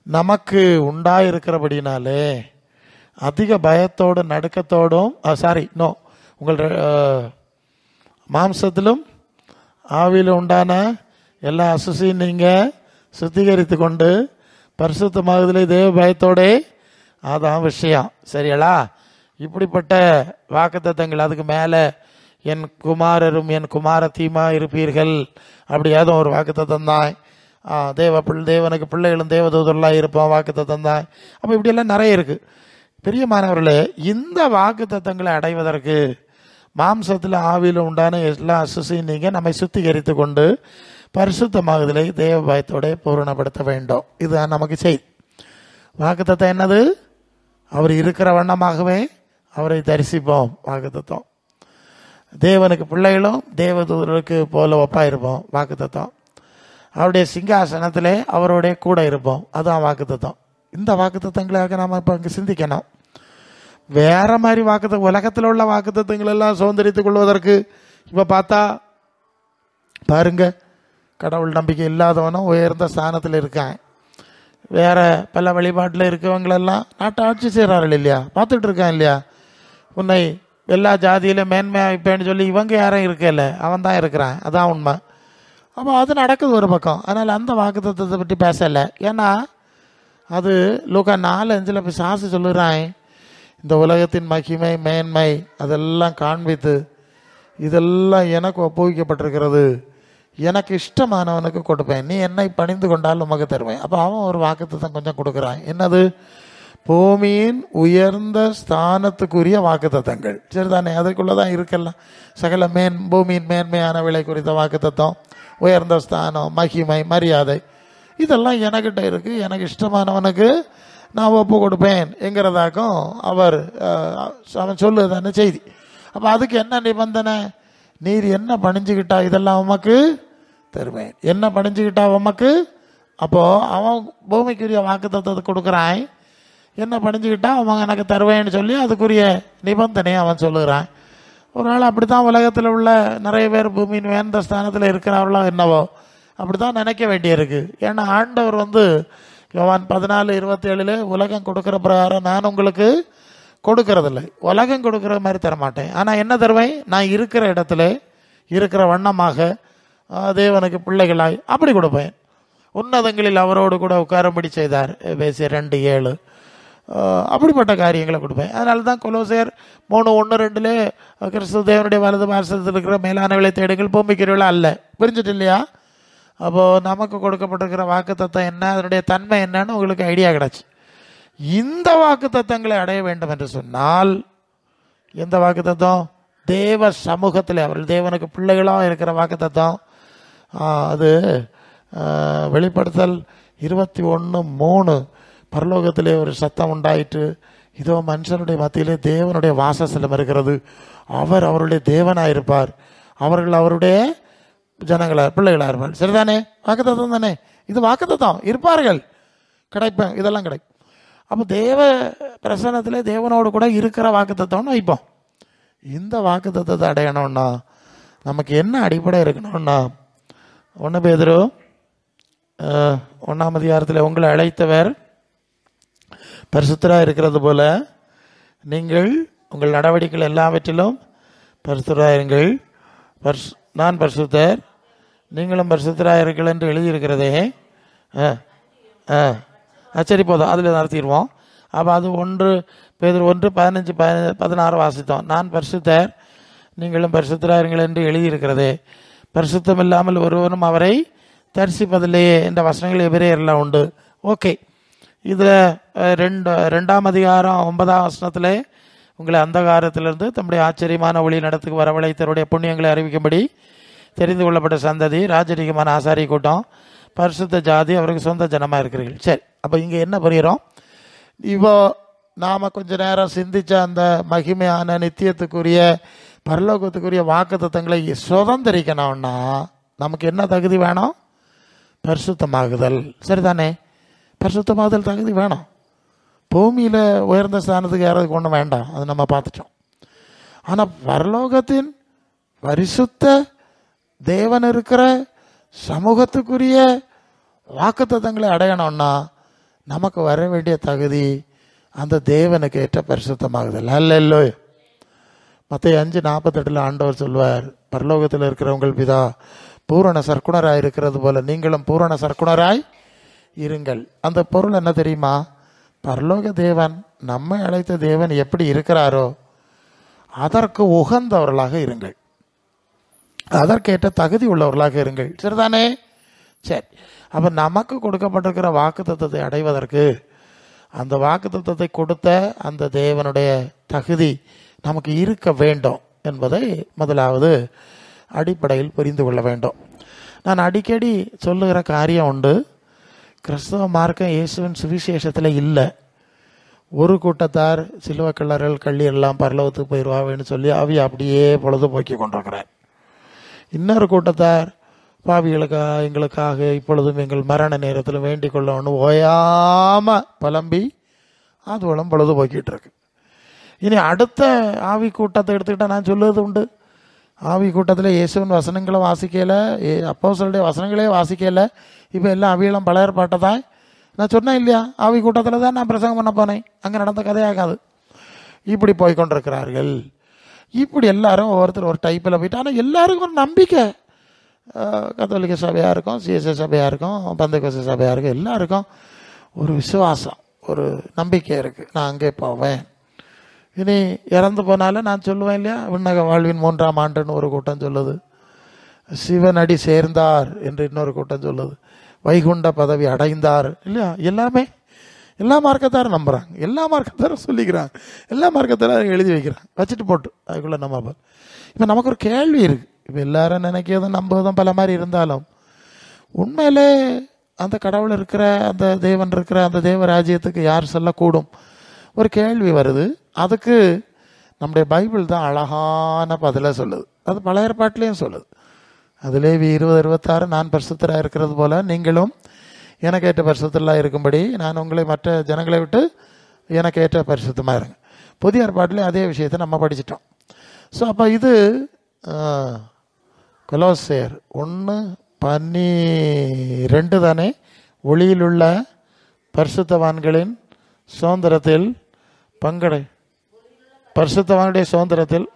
நமக்கு உண்டாயிருக்கிறபடினாலே அதிக பயத்தோடும் நடுக்கத்தோடும் உங்கள் மாம்சத்திலும் ஆவியில் உண்டான எல்லா அசுசையும் நீங்கள் சுத்திகரித்து கொண்டு பரிசுத்தமாகுதலே தேவ பயத்தோடே, அதான் விஷயம். சரிங்களா? இப்படிப்பட்ட வாக்குத்தத்தங்கள், அதுக்கு மேலே என் குமாரரும் என் குமாரத்தியுமா இருப்பீர்கள், அப்படி ஏதோ ஒரு வாக்குத்தத்தம் தான். தேவனுக்கு பிள்ளைகளும் தேவதூதர்களாக இருப்போம், வாக்குத்தத்தம் தான். அப்போ இப்படியெல்லாம் நிறைய இருக்குது. பிரியமானவர்களே, இந்த வாக்குத்தத்தங்களை அடைவதற்கு மாம்சத்தில் ஆவியில் உண்டான எல்லா அசுசையும் நீங்கள் நம்மை சுத்திகரித்து கொண்டு பரிசுத்தமாகுதலை தேவ பயத்தோட பூரணப்படுத்த வேண்டும். இதுதான் நமக்கு செய்தி. வாக்குத்தத்தம் என்னது? அவர் இருக்கிற வண்ணமாகவே அவரை தரிசிப்போம். வாக்குத்தத்தம் தேவனுக்கு பிள்ளைகளும் தேவதூதர்களுக்கு போல ஒப்பாயிருப்போம். வாக்குத்தத்தம் அவருடைய சிங்காசனத்திலே அவருடைய கூட இருப்போம். அதுதான் வாக்குத்தத்தம். இந்த வாக்குத்தத்தங்களாக நாம் இப்போ இங்கே சிந்திக்கணும். வேற மாதிரி உலகத்தில் உள்ள வாக்குத்தத்தங்கள் எல்லாம் சுதந்திரித்துக் கொள்வதற்கு இப்போ பார்த்தா பாருங்க, கடவுள் நம்பிக்கை இல்லாதவனும் உயர்ந்த ஸ்தானத்தில் இருக்கான். வேற பல வழிபாட்டில் இருக்கவங்களெல்லாம் நாட்டை ஆட்சி செய்கிறார்கள் இல்லையா, பார்த்துட்டு இருக்கான் இல்லையா. உன்னை எல்லா ஜாதியிலும் மேன்மையாக வைப்பேன்னு சொல்லி இவங்க யாரும் இருக்கல, அவன் தான் இருக்கிறான். அதான் உண்மை. அப்போ அது நடக்குது ஒரு பக்கம். அதனால் அந்த வாக்குத்தத்தத்தை பற்றி பேசலை. ஏன்னா அது லூக்கா 4:5 போய் சாசு சொல்லுறான், இந்த உலகத்தின் மகிமை மேன்மை அதெல்லாம் காண்பித்து இதெல்லாம் எனக்கு ஒப்புவிக்கப்பட்டிருக்கிறது, எனக்கு இஷ்டமானவனுக்கு கொடுப்பேன், நீ என்னை பணிந்து கொண்டால் உமக்கு தருவேன். அப்போ அவன் ஒரு வாக்குத்தத்தம் கொஞ்சம் கொடுக்குறான். என்னது? பூமியின் உயர்ந்த ஸ்தானத்துக்குரிய வாக்குத்தத்தங்கள். சரிதானே? அதற்குள்ளதான் இருக்கலாம் சகல பூமியின் மேன்மையான விலை குறித்த வாக்குத்தத்தம், உயர்ந்த ஸ்தானம், மகிமை, மரியாதை, இதெல்லாம் எனக்கிட்ட இருக்கு, எனக்கு இஷ்டமானவனுக்கு நான் ஒப்பு கொடுப்பேன் என்கிறதாக்கும் அவன் சொல்லுதான செய்தி. அப்போ அதுக்கு என்ன நிபந்தனை? நீர் என்ன பணிஞ்சுக்கிட்டா இதெல்லாம் உமக்கு தருவேன், என்ன பணிஞ்சுக்கிட்டா உமக்கு. அப்போது அவன் பூமிக்குரிய வாக்குத்தத்தத்தை கொடுக்குறான், என்ன பணிஞ்சுக்கிட்டா அவன் எனக்கு தருவேன்னு சொல்லி அதுக்குரிய நிபந்தனையை அவன் சொல்லுகிறான். ஒரு நாள் அப்படி தான் உலகத்தில் உள்ள நிறைய பேர் பூமியின் வேந்த ஸ்தானத்தில் இருக்கிறார்களோ என்னவோ அப்படி தான் நினைக்க வேண்டியிருக்கு. ஏன்னா ஆண்டவர் யோவான் 14:27 உலகம் கொடுக்குற பிரகாரம் நான் உங்களுக்கு கொடுக்கறதில்லை, உலகம் கொடுக்குற மாதிரி தரமாட்டேன், ஆனால் என்ன தருவேன்? நான் இருக்கிற இடத்துல இருக்கிற வண்ணமாக தேவனுக்கு பிள்ளைகளாய் அப்படி கொடுப்பேன். உன்னதங்களில் அவரோடு கூட உட்காரும்படி செய்தார், எபேசியர் 2:7. அப்படிப்பட்ட காரியங்களை கொடுப்பேன். அதனால தான் கொலோசியர் 3:1-2 கிறிஸ்து தேவனுடைய வலது பார்சத்தில் இருக்கிற மேலானவளை தேடுங்கள், பூமிக்கிறவளை அல்ல. புரிஞ்சுட்டு இல்லையா? அப்போது நமக்கு கொடுக்கப்பட்டிருக்கிற வாக்குத்தத்தம் என்ன, அதனுடைய தன்மை என்னன்னு உங்களுக்கு ஐடியா கிடச்சி. இந்த வாக்குத்தத்தங்களை அடைய வேண்டும் என்று சொன்னால் எந்த வாக்குத்தத்தம்? தேவ சமூகத்தில் அவர்கள் தேவனுக்கு பிள்ளைகளாக இருக்கிற வாக்குத்தத்தம். அது வெளிப்படுத்தல் 21:3 பரலோகத்திலே ஒரு சத்தம் உண்டாயிற்று, இதோ மனுஷனுடைய மத்தியிலே தேவனுடைய வாசஸ்தலம் இருக்கிறது, அவர் அவருடைய தேவனாக இருப்பார், அவர்கள் அவருடைய ஜனங்களாக பிள்ளைகளாக இருப்பார். சரிதானே? வாக்குத்தத்தம் தானே இது? வாக்குத்தத்தம் இருப்பார்கள், கிடைப்பேன், இதெல்லாம் கிடைக்கும். அப்போ தேவ பிரசன்னத்திலே தேவனோடு கூட இருக்கிற வாக்குத்தத்தம்னு வைப்போம். இந்த வாக்குத்தத்தத்தை அடையணும்னா நமக்கு என்ன அடிப்படை இருக்கணும்னா, 1 பேதுரு 1ஆம் அதிகாரத்தில் உங்களை அழைத்தவர் பரிசுத்தராக இருக்கிறது போல நீங்கள் உங்கள் நடவடிக்கைகள் எல்லாவற்றிலும் பரிசுத்தராக இருங்கள், நான் பரிசுத்தர் நீங்களும் பரிசுத்தராக இருக்கீர்கள் என்று எழுதியிருக்கிறதே. சரி, போதும், அதில் நடத்திடுவோம். அப்போ அது 1 பேதுரு 1:15-16 வாசித்தோம். நான் பரிசுத்தர் நீங்களும் பரிசுத்தராக இருங்கள் என்று எழுதியிருக்கிறதே. பரிசுத்தம் இல்லாமல் ஒருவனும் அவரை தரிசிப்பதில்லையே என்ற வசனங்கள் எபிரேயர்லாம் உண்டு. ஓகே, இதில் 2ஆம் அதிகாரம் 9ஆம் வசனத்தில் உங்களை அந்தகாரத்திலிருந்து தம்முடைய ஆச்சரியமான ஒளி நடத்துக்கு வரவழைத்தருடைய புண்ணியங்களை அறிவிக்கும்படி தெரிந்து கொள்ளப்பட்ட சந்ததி, ராஜரீகமான ஆசாரிய கூட்டம், பரிசுத்த ஜாதி, அவருக்கு சொந்த ஜனமாக இருக்கிறீர்கள். சரி, அப்போ இங்கே என்ன புரிகிறோம்? இப்போ நாம் கொஞ்ச நேரம் சிந்தித்த அந்த மகிமையான நித்தியத்துக்குரிய பரலோகத்துக்குரிய வாக்கு தத்தங்களை சுதந்திரிக்கணும்னா நமக்கு என்ன தகுதி வேணும்? பரிசுத்தமாகுதல். சரிதானே? பரிசுத்தமாகுதல் தகுதி வேணும். பூமியில் உயர்ந்த ஸ்தானத்துக்கு யாராவது ஒன்றும் வேண்டாம், அது நம்ம பார்த்துட்டோம். ஆனால் பரலோகத்தின் பரிசுத்த தேவன் இருக்கிற சமூகத்துக்குரிய வாக்குத்தத்தங்களை அடையணும்னா நமக்கு வர வேண்டிய தகுதி அந்த தேவனுக்கு ஏற்ற பரிசுத்தமாகுதல். அல்லேலூயா. மத்தேயு 5:48 ஆண்டவர் சொல்வார், பரலோகத்தில் இருக்கிறவங்கள் பிதா பூரண சர்க்குணராய் இருக்கிறது போல நீங்களும் பூரண சர்க்குணராய் இருங்கள். அந்த பொருள் என்ன தெரியுமா? பரலோக தேவன், நம்மை அழைத்த தேவன் எப்படி இருக்கிறாரோ அதற்கு உகந்தவர்களாக இருங்கள், அதற்கேற்ற தகுதி உள்ளவர்களாக இருங்கள். சரிதானே? சரி, அப்போ நமக்கு கொடுக்கப்பட்டிருக்கிற வாக்கு தத்தத்தை அடைவதற்கு அந்த வாக்கு தத்தத்தை கொடுத்த அந்த தேவனுடைய தகுதி நமக்கு இருக்க வேண்டும் என்பதை முதலாவது அடிப்படையில் புரிந்து கொள்ள வேண்டும். நான் அடிக்கடி சொல்லுகிற காரியம் உண்டு. கிறிஸ்தவ மார்க்கம் இயேசுவின் சுவிசேஷத்தில் இல்லை. ஒரு கூட்டத்தார் சிலுவை கள்ளர்கள் கள்ளி எல்லாம் பரலோகத்துக்கு போயிடுவாவேன்னு சொல்லி அவி அப்படியே பொழுது போக்கி கொண்டிருக்கிறார். இன்னொரு கூட்டத்தார் எங்களுக்காக இப்பொழுதும் எங்கள் மரண நேரத்தில் வேண்டிக் கொள்ளணும்னு ஓயாமல் புலம்பி அதுவளம் பொழுது போக்கிட்டு இருக்கு. இனி அடுத்த ஆவி கூட்டத்தை எடுத்துக்கிட்டால் நான் சொல்லுவது உண்டு. ஆவி கூட்டத்தில் இயேசுவின் வசனங்களை வாசிக்கலை, அப்போஸ்தலருடைய வசனங்களே வாசிக்கலை. இப்போ எல்லாம் அவியெல்லாம் பழைய பாட்டை தான் நான் சொன்னேன் இல்லையா? ஆவி கூட்டத்தில் தான் நான் பிரசங்கம் பண்ண போனேன், அங்கே நடந்த கதையாகாது. இப்படி போய்கொண்டிருக்கிறார்கள். இப்படி எல்லாரும் ஒவ்வொருத்தர் ஒரு டைப்பில் போயிட்டு, ஆனால் எல்லாருக்கும் ஒரு நம்பிக்கை. கத்தோலிக்க சபையாக இருக்கும், சிஎஸ்ஐ சபையாக இருக்கும், பந்தேகோஸ்தே சபையாக இருக்கும், எல்லாருக்கும் ஒரு விசுவாசம், ஒரு நம்பிக்கை இருக்குது, நான் அங்கே போவேன். இனி இறந்து போனாலும் நான் சொல்லுவேன் இல்லையா, விண்ணக வாழ்வின் 3ஆம் ஆண்டுன்னு ஒரு கூட்டம் சொல்லுது, சிவனடி சேர்ந்தார் என்று இன்னொரு கூட்டம் சொல்லுது, வைகுண்ட பதவி அடைந்தார் இல்லையா. எல்லாமே எல்லா மார்க்கத்தாரும் நம்புகிறாங்க, எல்லா மார்க்கத்தாரும் சொல்லிக்கிறாங்க, எல்லா மார்க்கத்தாரும் எழுதி வைக்கிறாங்க, வச்சுட்டு போட்டு அதுக்குள்ளே நம்ம. இப்போ நமக்கு ஒரு கேள்வி இருக்குது. இப்போ எல்லாரும் நினைக்கிறதும் நம்புவதும் பல மாதிரி இருந்தாலும் உண்மையிலே அந்த கடவுள் இருக்கிற, அந்த தேவன் இருக்கிற அந்த தேவ ராஜ்யத்துக்கு யார் சொல்லக்கூடும்? ஒரு கேள்வி வருது. அதுக்கு நம்முடைய பைபிள் தான் அழகான பதிலை சொல்லுது. அது பழைய ஏற்பாட்டிலையும் சொல்லுது. அதிலே 20:26 நான் பரிசுத்தராக இருக்கிறது போல நீங்களும் எனக்கு ஏற்ற பரிசுத்தராக இருக்கும்படி நான் உங்களை மற்ற ஜனங்களை விட்டு எனக்கு ஏற்ற பரிசுத்தமாக இருங்க. புதிய ஏற்பாட்டிலே அதே விஷயத்தை நம்ம படிச்சிட்டோம். ஸோ அப்போ இது கொலோசையர் 1:12 தானே, ஒளியிலுள்ள பரிசுத்தவான்களின் சுதந்திரத்தில் பங்கடை, பரிசுத்தவானுடைய சுதந்திரத்தில்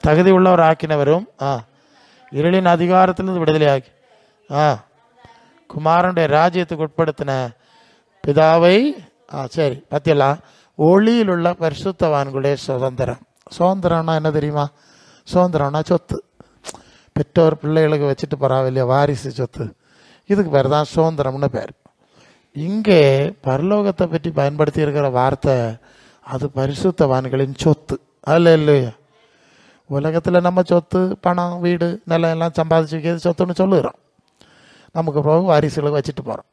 தகுதி உள்ளவர் ஆக்கினவரும் இருளின் அதிகாரத்திலிருந்து விடுதலையாக்கி குமாரனுடைய ராஜ்யத்துக்கு உட்படுத்தின பிதாவை. சரி, பத்தியெல்லாம் ஒளியில் உள்ள பரிசுத்தவான்களுடைய சுதந்திரம். சுதந்திரம்னா என்ன தெரியுமா? சுதந்திரம்னா சொத்து. பெற்றோர் பிள்ளைகளுக்கு வச்சுட்டு போறாங்க இல்லையா, வாரிசு சொத்து, இதுக்கு பேர் தான் சுதந்திரம்னு பேர். இங்கே பரலோகத்தை பற்றி பயன்படுத்தி இருக்கிற வார்த்தை அது பரிசுத்தவான்களின் சொத்து. அல்ல இல்லையா? உலகத்தில் நம்ம சொத்து, பணம், வீடு, நிலம் எல்லாம் சம்பாதிச்சு வைக்கிறது சொத்துன்னு சொல்லுகிறோம். நமக்கு பிறகு வாரிசுகளுக்கு வச்சுட்டு போகிறோம்.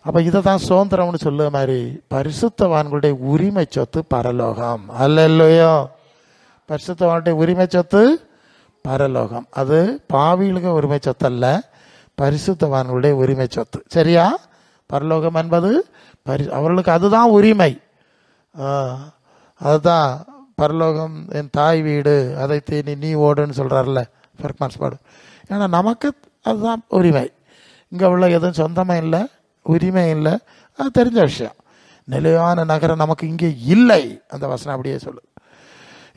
அப்போ இதை தான் சுதந்திரம்னு சொல்லுற மாதிரி பரிசுத்தவான்களுடைய உரிமை சொத்து பரலோகம். அல்ல இல்லையோ? பரிசுத்தவானுடைய உரிமை சொத்து பரலோகம். அது பாவிகளுக்கு உரிமை சொத்து அல்ல, பரிசுத்தவான்களுடைய உரிமை சொத்து. சரியா? பரலோகம் என்பது அவர்களுக்கு அதுதான் உரிமை. அதுதான் பரலோகம் என் தாய் வீடு, அதை தேனி நீ ஓடுன்னு சொல்கிறார்ல பெர்க்மான்ஸ் பாடு. ஏன்னா நமக்கு அதுதான் உரிமை. இங்கே உள்ள எதுவும் சொந்தமாக இல்லை, உரிமை இல்லை, அது தெரிஞ்ச விஷயம். நிலையான நகரம் நமக்கு இங்கே இல்லை, அந்த வசனம் அப்படியே சொல்லு.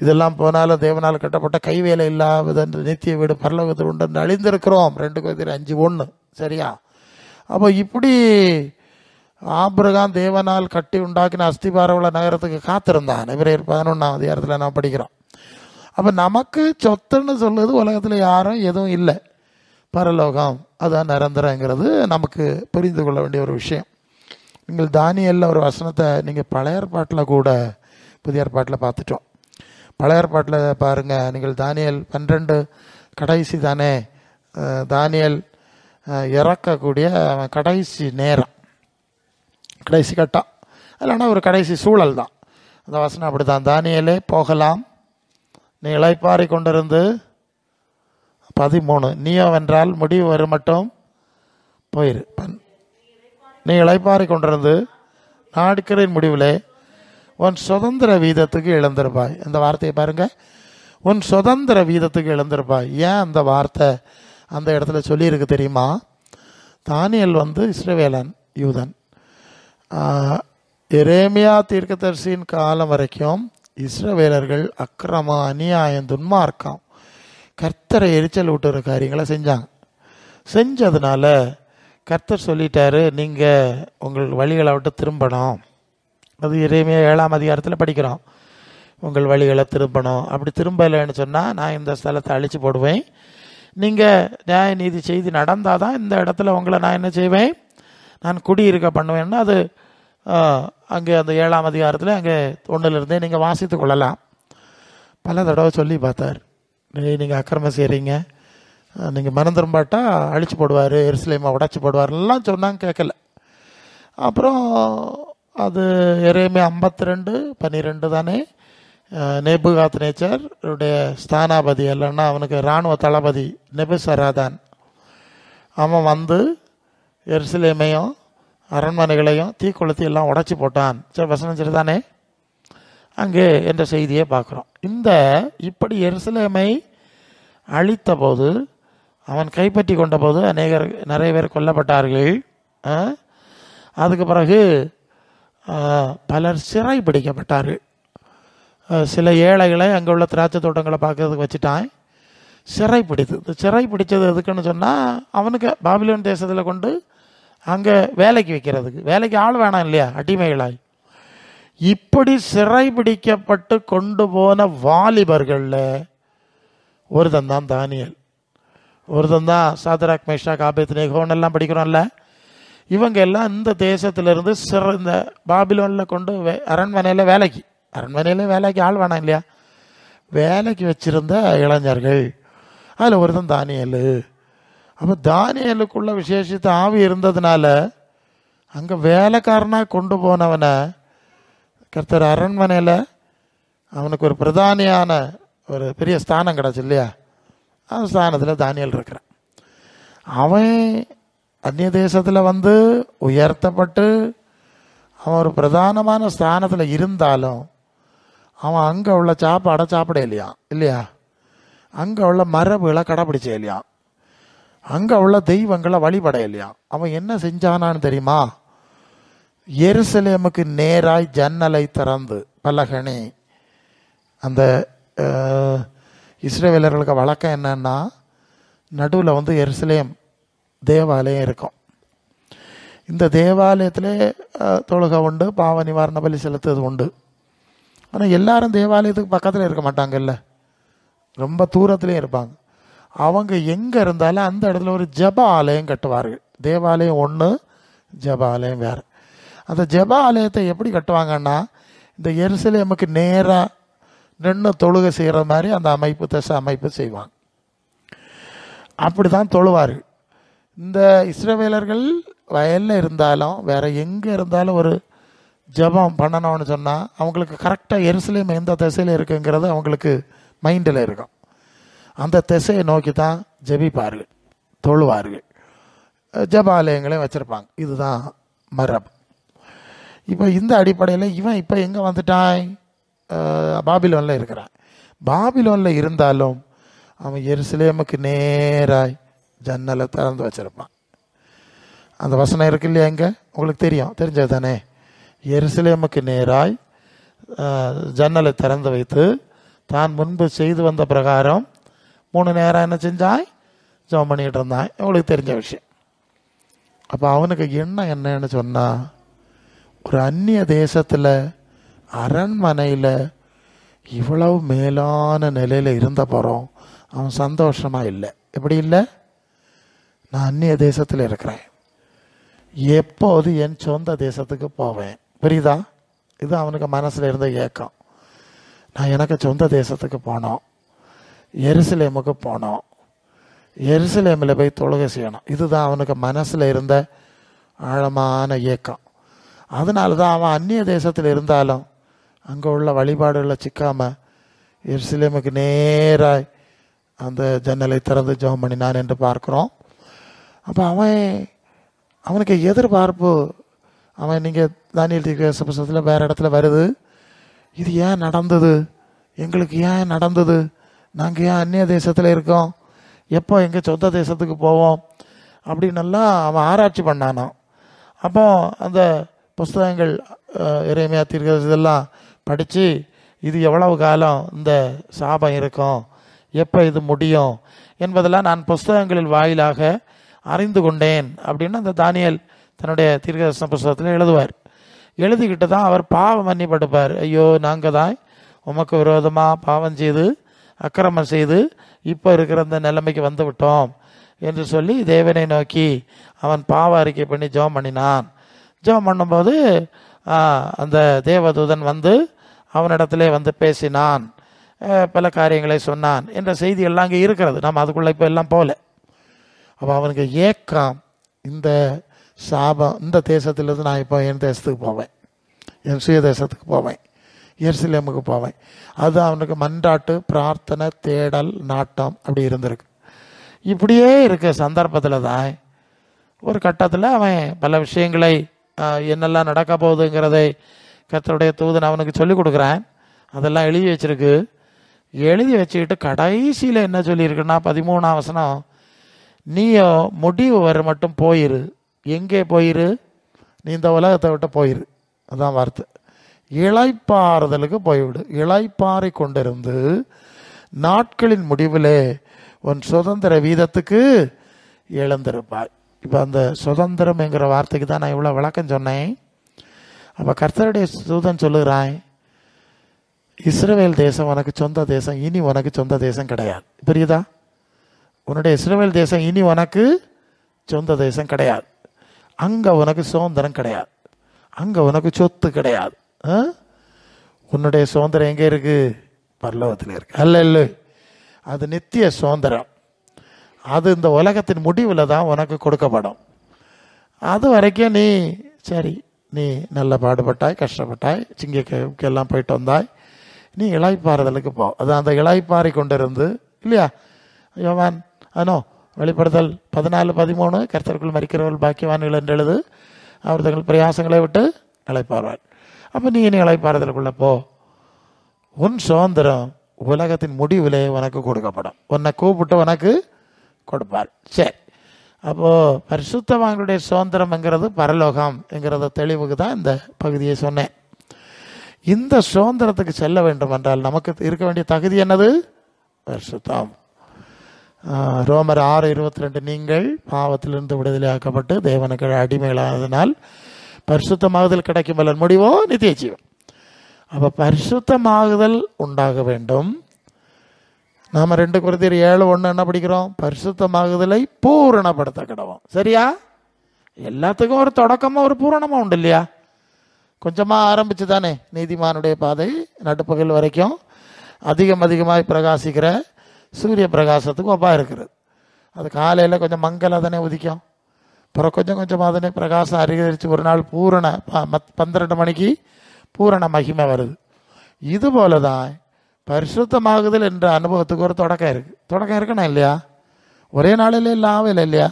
இதெல்லாம் போனாலும் தேவனால் கட்டப்பட்ட கைவேலை இல்லாத நித்திய வீடு பரலோகத்தில் உண்டு அழிந்திருக்கிறோம். 2 Corinthians 5:1. சரியா? அப்போ இப்படி ஆபிரகாம் தேவனால் கட்டி உண்டாக்கின அஸ்திபாரவுள்ள நகரத்துக்கு காத்திருந்தான். எபிரேயர் 11ஆம் அதிகாரத்தில் நான் படிக்கிறோம். அப்போ நமக்கு சொத்துன்னு சொல்லுது உலகத்தில் யாரும் எதுவும் இல்லை, பரலோகம் அதான் நிரந்தரங்கிறது நமக்கு புரிந்து கொள்ள வேண்டிய ஒரு விஷயம். நீங்கள் தானியேலில் ஒரு வசனத்தை நீங்கள் பழைய ஏற்பாட்டில் கூட புதிய ஏற்பாட்டில் பார்த்துட்டோம். பழைய ஏற்பாட்டில் பாருங்கள், நீங்கள் தானியேல் 12 கடைசி தானே, தானியேல் இறக்கக்கூடிய கடைசி நேரம், கடைசி கட்டம், இல்லைன்னா ஒரு கடைசி சூழல் தான் அந்த வசனம். அப்படி தான், தானியேலே போகலாம், நீ இளைப்பாரி கொண்டிருந்து 13 நீயோ வென்றால் முடிவு வரும் மட்டும் போயிரு. நீ இளைப்பாரி கொண்டிருந்து நாட்களின் முடிவிலே உன் சுதந்திர வீதத்துக்கு இழந்திருப்பாய். இந்த வார்த்தையை பாருங்க, உன் சுதந்திர வீதத்துக்கு இழந்திருப்பாய். ஏன் அந்த வார்த்தை அந்த இடத்துல சொல்லியிருக்கு தெரியுமா? தானியேல் இஸ்ரவேலன், யூதன். எரேமியா தீர்க்கதரிசியின் காலம் வரைக்கும் இஸ்ரவேலர்கள் அக்கிரமம், அநியாயம், துன்மார்க்கம், கர்த்தரை எரிச்சல் விட்டுற காரியங்களை செஞ்சதுனால கர்த்தர் சொல்லிட்டாரு, நீங்கள் உங்கள் வழிகளை விட்டு திரும்பணும். அது எரேமியா 7ஆம் அதிகாரத்தில் படிக்கிறோம். உங்கள் வழிகளை திரும்பணும். அப்படி திரும்பலைன்னு சொன்னால் நான் இந்த ஸ்தலத்தை அழித்து போடுவேன். நீங்கள் நியாய நீதி செய்தி நடந்தால் தான் இந்த இடத்துல உங்களை நான் என்ன செய்வேன், நான் குடியிருக்க பண்ணுவேன்னா அது அங்கே அந்த 7ஆம் அதிகாரத்தில் அங்கே 1 நீங்கள் வாசித்து கொள்ளலாம். பல தடவை சொல்லி பார்த்தார், நீங்கள் அக்கிரமம் செய்கிறீங்க, நீங்கள் மனம் திரும்பாட்டா அழிச்சு போடுவார், எருசலேமை உடைச்சி போடுவார்லாம் சொன்னாங்க, கேட்கல. அப்புறம் அது எரேமியா 52:12 தானே, நேபுகாத்நேச்சருடைய ஸ்தானாபதி இல்லைன்னா அவனுக்கு இராணுவ தளபதி நெபுசராதான், அவன் எருசலேமையும் அரண்மனைகளையும் தீக்குளத்தி எல்லாம் உடைச்சி போட்டான். சரி, வசனம் சரிதானே? அங்கே என்ற செய்தியை பார்க்குறோம். இப்படி எருசலேமை அழித்த போது, அவன் கைப்பற்றி கொண்ட போது நிறைய பேர் கொல்லப்பட்டார்கள். அதுக்கு பிறகு பலர் சிறை பிடிக்கப்பட்டார்கள். சில ஏழைகளை அங்கே உள்ள திராட்சை தோட்டங்களை பார்க்கறதுக்கு வச்சுட்டான், சிறை பிடித்தது. சிறை பிடிச்சது எதுக்குன்னு சொன்னால், அவனுக்கு பாபிலோன் தேசத்தில் கொண்டு அங்கே வேலைக்கு வைக்கிறதுக்கு. வேலைக்கு ஆள் வேணாம் இல்லையா, அடிமைகளாய். இப்படி சிறை பிடிக்கப்பட்டு கொண்டு போன வாலிபர்களில் ஒருத்தன் தான் தானியேல், ஒருத்தன் தான் சாத்ராக், மேஷாக், ஆபேத்நேகோன்னு எல்லாம் படிக்கிறோம்ல. இவங்க எல்லாம் இந்த தேசத்திலிருந்து இந்த பாபிலோனில் கொண்டு அரண்மனையில் வேலைக்கு ஆள் வேணாம் இல்லையா, வேலைக்கு வச்சிருந்த இளைஞர்கள். அதில் ஒருத்தன் தானியேல். அப்போ தானியேலுக்குள்ள விசேஷித்த ஆவி இருந்ததுனால அங்கே வேலைக்காரனாக கொண்டு போனவனை கர்த்தர் அரண்மனையில் அவனுக்கு ஒரு பிரதானியான ஒரு பெரிய ஸ்தானம் கிடச்சி இல்லையா, அந்த ஸ்தானத்தில் தானியேல் இருக்கிறான். அவன் அந்நிய தேசத்தில் உயர்த்தப்பட்டு அவன் ஒரு பிரதானமான ஸ்தானத்தில் இருந்தாலும் அவன் அங்கே உள்ள சாப்பாடை சாப்பிட இல்லையா, அங்கே உள்ள மரபுகளை கடைப்பிடிச்ச இல்லையா, அங்கே உள்ள தெய்வங்களை வழிபட இல்லையா. அவன் என்ன செஞ்சானான்னு தெரியுமா? எருசலேமுக்கு நேராய் ஜன்னலை திறந்து, பலகணி, அந்த இஸ்ரவேலர்களுக்கு வழக்கம் என்னன்னா, நடுவில் எருசலேம் தேவாலயம் இருக்கும். இந்த தேவாலயத்திலே தொழுகை உண்டு, பாவ நிவாரண பலி செலுத்துறது உண்டு. ஆனால் எல்லாரும் தேவாலயத்துக்கு பக்கத்தில் இருக்க மாட்டாங்கல்ல, ரொம்ப தூரத்துலேயும் இருப்பாங்க. அவங்க எங்கே இருந்தாலும் அந்த இடத்துல ஒரு ஜப ஆலயம் கட்டுவார்கள். தேவாலயம் ஒன்று, ஜப ஆலயம் வேறு. அந்த ஜப ஆலயத்தை எப்படி கட்டுவாங்கன்னா, இந்த எருசலேமுக்கு நேராக நின்று தொழுகை செய்கிற மாதிரி அந்த அமைப்பு, தசை அமைப்பு செய்வாங்க. அப்படி தான் தொழுவார்கள். இந்த இஸ்ரவேலர்கள் வயலில் இருந்தாலும் வேறு எங்கே இருந்தாலும் ஒரு ஜபம் பண்ணணும்னு சொன்னால் அவங்களுக்கு கரெக்டாக எருசலேம் எந்த திசையில் இருக்குங்கிறது அவங்களுக்கு மைண்டில் இருக்கும். அந்த திசையை நோக்கி தான் ஜபிப்பார்கள், தொழுவார்கள். ஜபாலயங்களையும் வச்சுருப்பாங்க. இதுதான் மரபு. இப்போ இந்த அடிப்படையில் இவன் இப்போ எங்கே வந்துட்டான்? பாபிலோனில் இருக்கிறான். பாபிலோனில் இருந்தாலும் அவன் எருசலேமுக்கு நேராய் ஜன்னலை திறந்து வச்சுருப்பான். அந்த வசனம் இருக்கு இல்லையா, எங்கே உங்களுக்கு தெரிஞ்சது தானே? எருசலேமுக்கு நேராய் ஜன்னலை திறந்து வைத்து தான் முன்பு செய்து வந்த பிரகாரம் 3 நேரம் என்ன செஞ்சாய்? ஜெபம் பண்ணிகிட்டு இருந்தான். உங்களுக்கு தெரிஞ்ச விஷயம். அப்போ அவனுக்கு என்னன்னு சொன்னால், ஒரு அந்நிய தேசத்தில் அரண்மனையில் இவ்வளவு மேலான நிலையில் இருந்த போகிறோம் அவன் சந்தோஷமாக இல்லை. எப்படி இல்லை? நான் அந்நிய தேசத்தில் இருக்கிறேன், எப்போது என் சொந்த தேசத்துக்கு போவேன்? புரியுதா? இது அவனுக்கு மனசில் இருந்த ஏக்கம். நான் எனக்கு சொந்த தேசத்துக்கு போனோம், எருசலேமுக்கு போனோம், எருசலேமில் போய் தொழுகை செய்யணும். இதுதான் அவனுக்கு மனசில் இருந்த ஆழமான ஏக்கம். அதனால தான் அவன் அந்நிய தேசத்தில் இருந்தாலும் அங்கே உள்ள வழிபாடுகளை சிக்காமல் எருசலேமுக்கு நேராக அந்த ஜன்னலை திறந்து ஜெபம் பண்ணினான் என்று பார்க்குறோம். அப்போ அவனுக்கு எதிர்பார்ப்பு, நீங்கள் தானியேல் தீர்க்கதரிசி புத்தகத்தில் வேறு இடத்துல வருது, இது ஏன் நடந்தது, எங்களுக்கு ஏன் நடந்தது, நாங்கள் ஏன் அந்நிய தேசத்தில் இருக்கோம், எப்போ எங்கள் சொந்த தேசத்துக்கு போவோம் அப்படின்னெல்லாம் அவன் ஆராய்ச்சி பண்ணானோ. அப்போ அந்த புஸ்தகங்கள் எரேமியா தீர்க்கதரிசி இதெல்லாம் படித்து இது எவ்வளவு காலம் இந்த சாபம் இருக்கும், எப்போ இது முடியும் என்பதெல்லாம் நான் புஸ்தகங்களில் வாயிலாக அறிந்து கொண்டேன் அப்படின்னு அந்த தானியேல் தன்னுடைய தீர்க்கதரிசன புஸ்தகத்தில் எழுதுவார். எழுதிக்கிட்டு தான் அவர் பாவம் மன்னிப்படுப்பார். ஐயோ, நாங்கள் தான் உமக்கு விரோதமாக பாவம் செய்து அக்கிரமம் செய்து இப்போ இருக்கிற அந்த நிலைமைக்கு வந்து விட்டோம் என்று சொல்லி தேவனை நோக்கி அவன் பாவ அறிக்கை பண்ணி ஜெபம் பண்ணினான். ஜெபம் பண்ணும்போது அந்த தேவதூதன் வந்து அவனிடத்திலே வந்து பேசினான், பல காரியங்களை சொன்னான் என்ற செய்தி எல்லாம் அங்கே இருக்கிறது. நம்ம அதுக்குள்ளே இப்போ எல்லாம் போகல. அப்போ அவனுக்கு ஏக்கம், இந்த சாபம், இந்த தேசத்திலிருந்து நான் இப்போ என் தேசத்துக்கு போவேன், என் சுய தேசத்துக்கு போவேன், எருசலேமுக்கு போவேன். அது அவனுக்கு மன்றாட்டு, பிரார்த்தனை, தேடல், நாட்டம் அப்படி இருந்திருக்கு. இப்படியே இருக்க சந்தர்ப்பத்தில் தான் ஒரு கட்டத்தில் அவன் பல விஷயங்களை என்னெல்லாம் நடக்க போகுதுங்கிறதை கர்த்தருடைய தூதன் அவனுக்கு சொல்லிக் கொடுக்குறான். அதெல்லாம் எழுதி வச்சிருக்கு. எழுதி வச்சுக்கிட்டு கடைசியில் என்ன சொல்லியிருக்குன்னா 13ஆம் வசனம், நீயோ முடிவு வர மட்டும் போயிரு. எங்கே போயிரு? நீ இந்த உலகத்தை விட்டு போயிரு. அதான் வார்த்தை. இளைப்பாறுதலுக்கு போய்விடு. இளைப்பாறை கொண்டிருந்து நாட்களின் முடிவிலே உன் சுதந்திர வீதத்துக்கு இழந்திருப்பாய். இப்போ அந்த சுதந்திரம் என்கிற வார்த்தைக்கு தான் நான் இவ்வளோ விளக்கம் சொன்னேன். அப்போ கர்த்தருடைய தூதன் சொல்லுகிறான், இஸ்ரவேல் தேசம் உனக்கு சொந்த தேசம், இனி உனக்கு சொந்த தேசம் கிடையாது. புரியுதா? உன்னுடைய இஸ்ரவேல் தேசம் இனி உனக்கு சொந்த தேசம் கிடையாது. அங்கே உனக்கு சுதந்திரம் கிடையாது, அங்கே உனக்கு சொத்து கிடையாது. உன்னுடைய சுதந்திரம் எங்கே இருக்கு? பரலோகத்தில் இருக்கு. அல்ல, அது நித்திய சுதந்திரம். அது இந்த உலகத்தின் முடிவில் தான் உனக்கு கொடுக்கப்படும். அது வரைக்கும் நீ சரி, நீ நல்ல பாடுபட்டாய், கஷ்டப்பட்டாய், சிங்கெல்லாம் போயிட்டு வந்தாய், நீ இளைப்பாறுதலுக்கு போ. அது அந்த இளைப்பாறை கொண்டிருந்து இல்லையா? யோவான் வெளிப்படுத்தல் 14:13 கர்த்தருக்குள் மரிக்கிறவர்கள் பாக்கியவான்கள் என்று எழுது, அவர் தங்கள் பிரயாசங்களை விட்டு இளைப்பாறுவார். அப்போ நீ இளைப்பாறுதலுக்குள்ளே போ. உன் சுதந்திரம் உலகத்தின் முடிவிலே உனக்கு கொடுக்கப்படும். உன்னை கூப்பிட்டு உனக்கு கொடுப்பார். சரி, அப்போது பரிசுத்தவான்களுடைய சுதந்திரம்ங்கிறது பரலோகம் என்கிறத தெளிவுக்கு தான் இந்த பகுதியை சொன்னேன். இந்த சுதந்திரத்துக்கு செல்ல வேண்டும் என்றால் நமக்கு இருக்க வேண்டிய தகுதி என்னது? பரிசுத்தம். ரோமர் 6:22, நீங்கள் பாவத்திலிருந்து விடுதலையாக்கப்பட்டு தேவனுக்கு அடிமைகளானதனால் பரிசுத்தமாகுதல் கிடைக்கும் பலன் முடிவோ நித்திய ஜீவன். அப்போ பரிசுத்தமாகுதல் உண்டாக வேண்டும். நாம் 2 Corinthians 7:1 என்ன படிக்கிறோம்? பரிசுத்தமாகுதலை பூரணப்படுத்த கிடவோம். சரியா? எல்லாத்துக்கும் ஒரு தொடக்கமாக ஒரு பூரணமாக உண்டு இல்லையா? கொஞ்சமாக ஆரம்பிச்சு தானே நீதிமானுடைய பாதை நடுப்பகல் வரைக்கும் அதிகமாக பிரகாசிக்கிற சூரிய பிரகாசத்துக்கு ஒப்பா இருக்கிறது. அது காலையில் கொஞ்சம் மங்கலாக தானே உதிக்கும், அப்புறம் கொஞ்சமாக தானே பிரகாசம் அதிகரித்து ஒரு நாள் பூரண 12 மணிக்கு பூரண மகிமை வருது. இதுபோல தான் பரிசுத்தமாகுதல் என்ற அனுபவத்துக்கு ஒரு தொடக்கம் இருக்கணும் இல்லையா? ஒரே நாளில் இல்லாமல் இல்லை இல்லையா?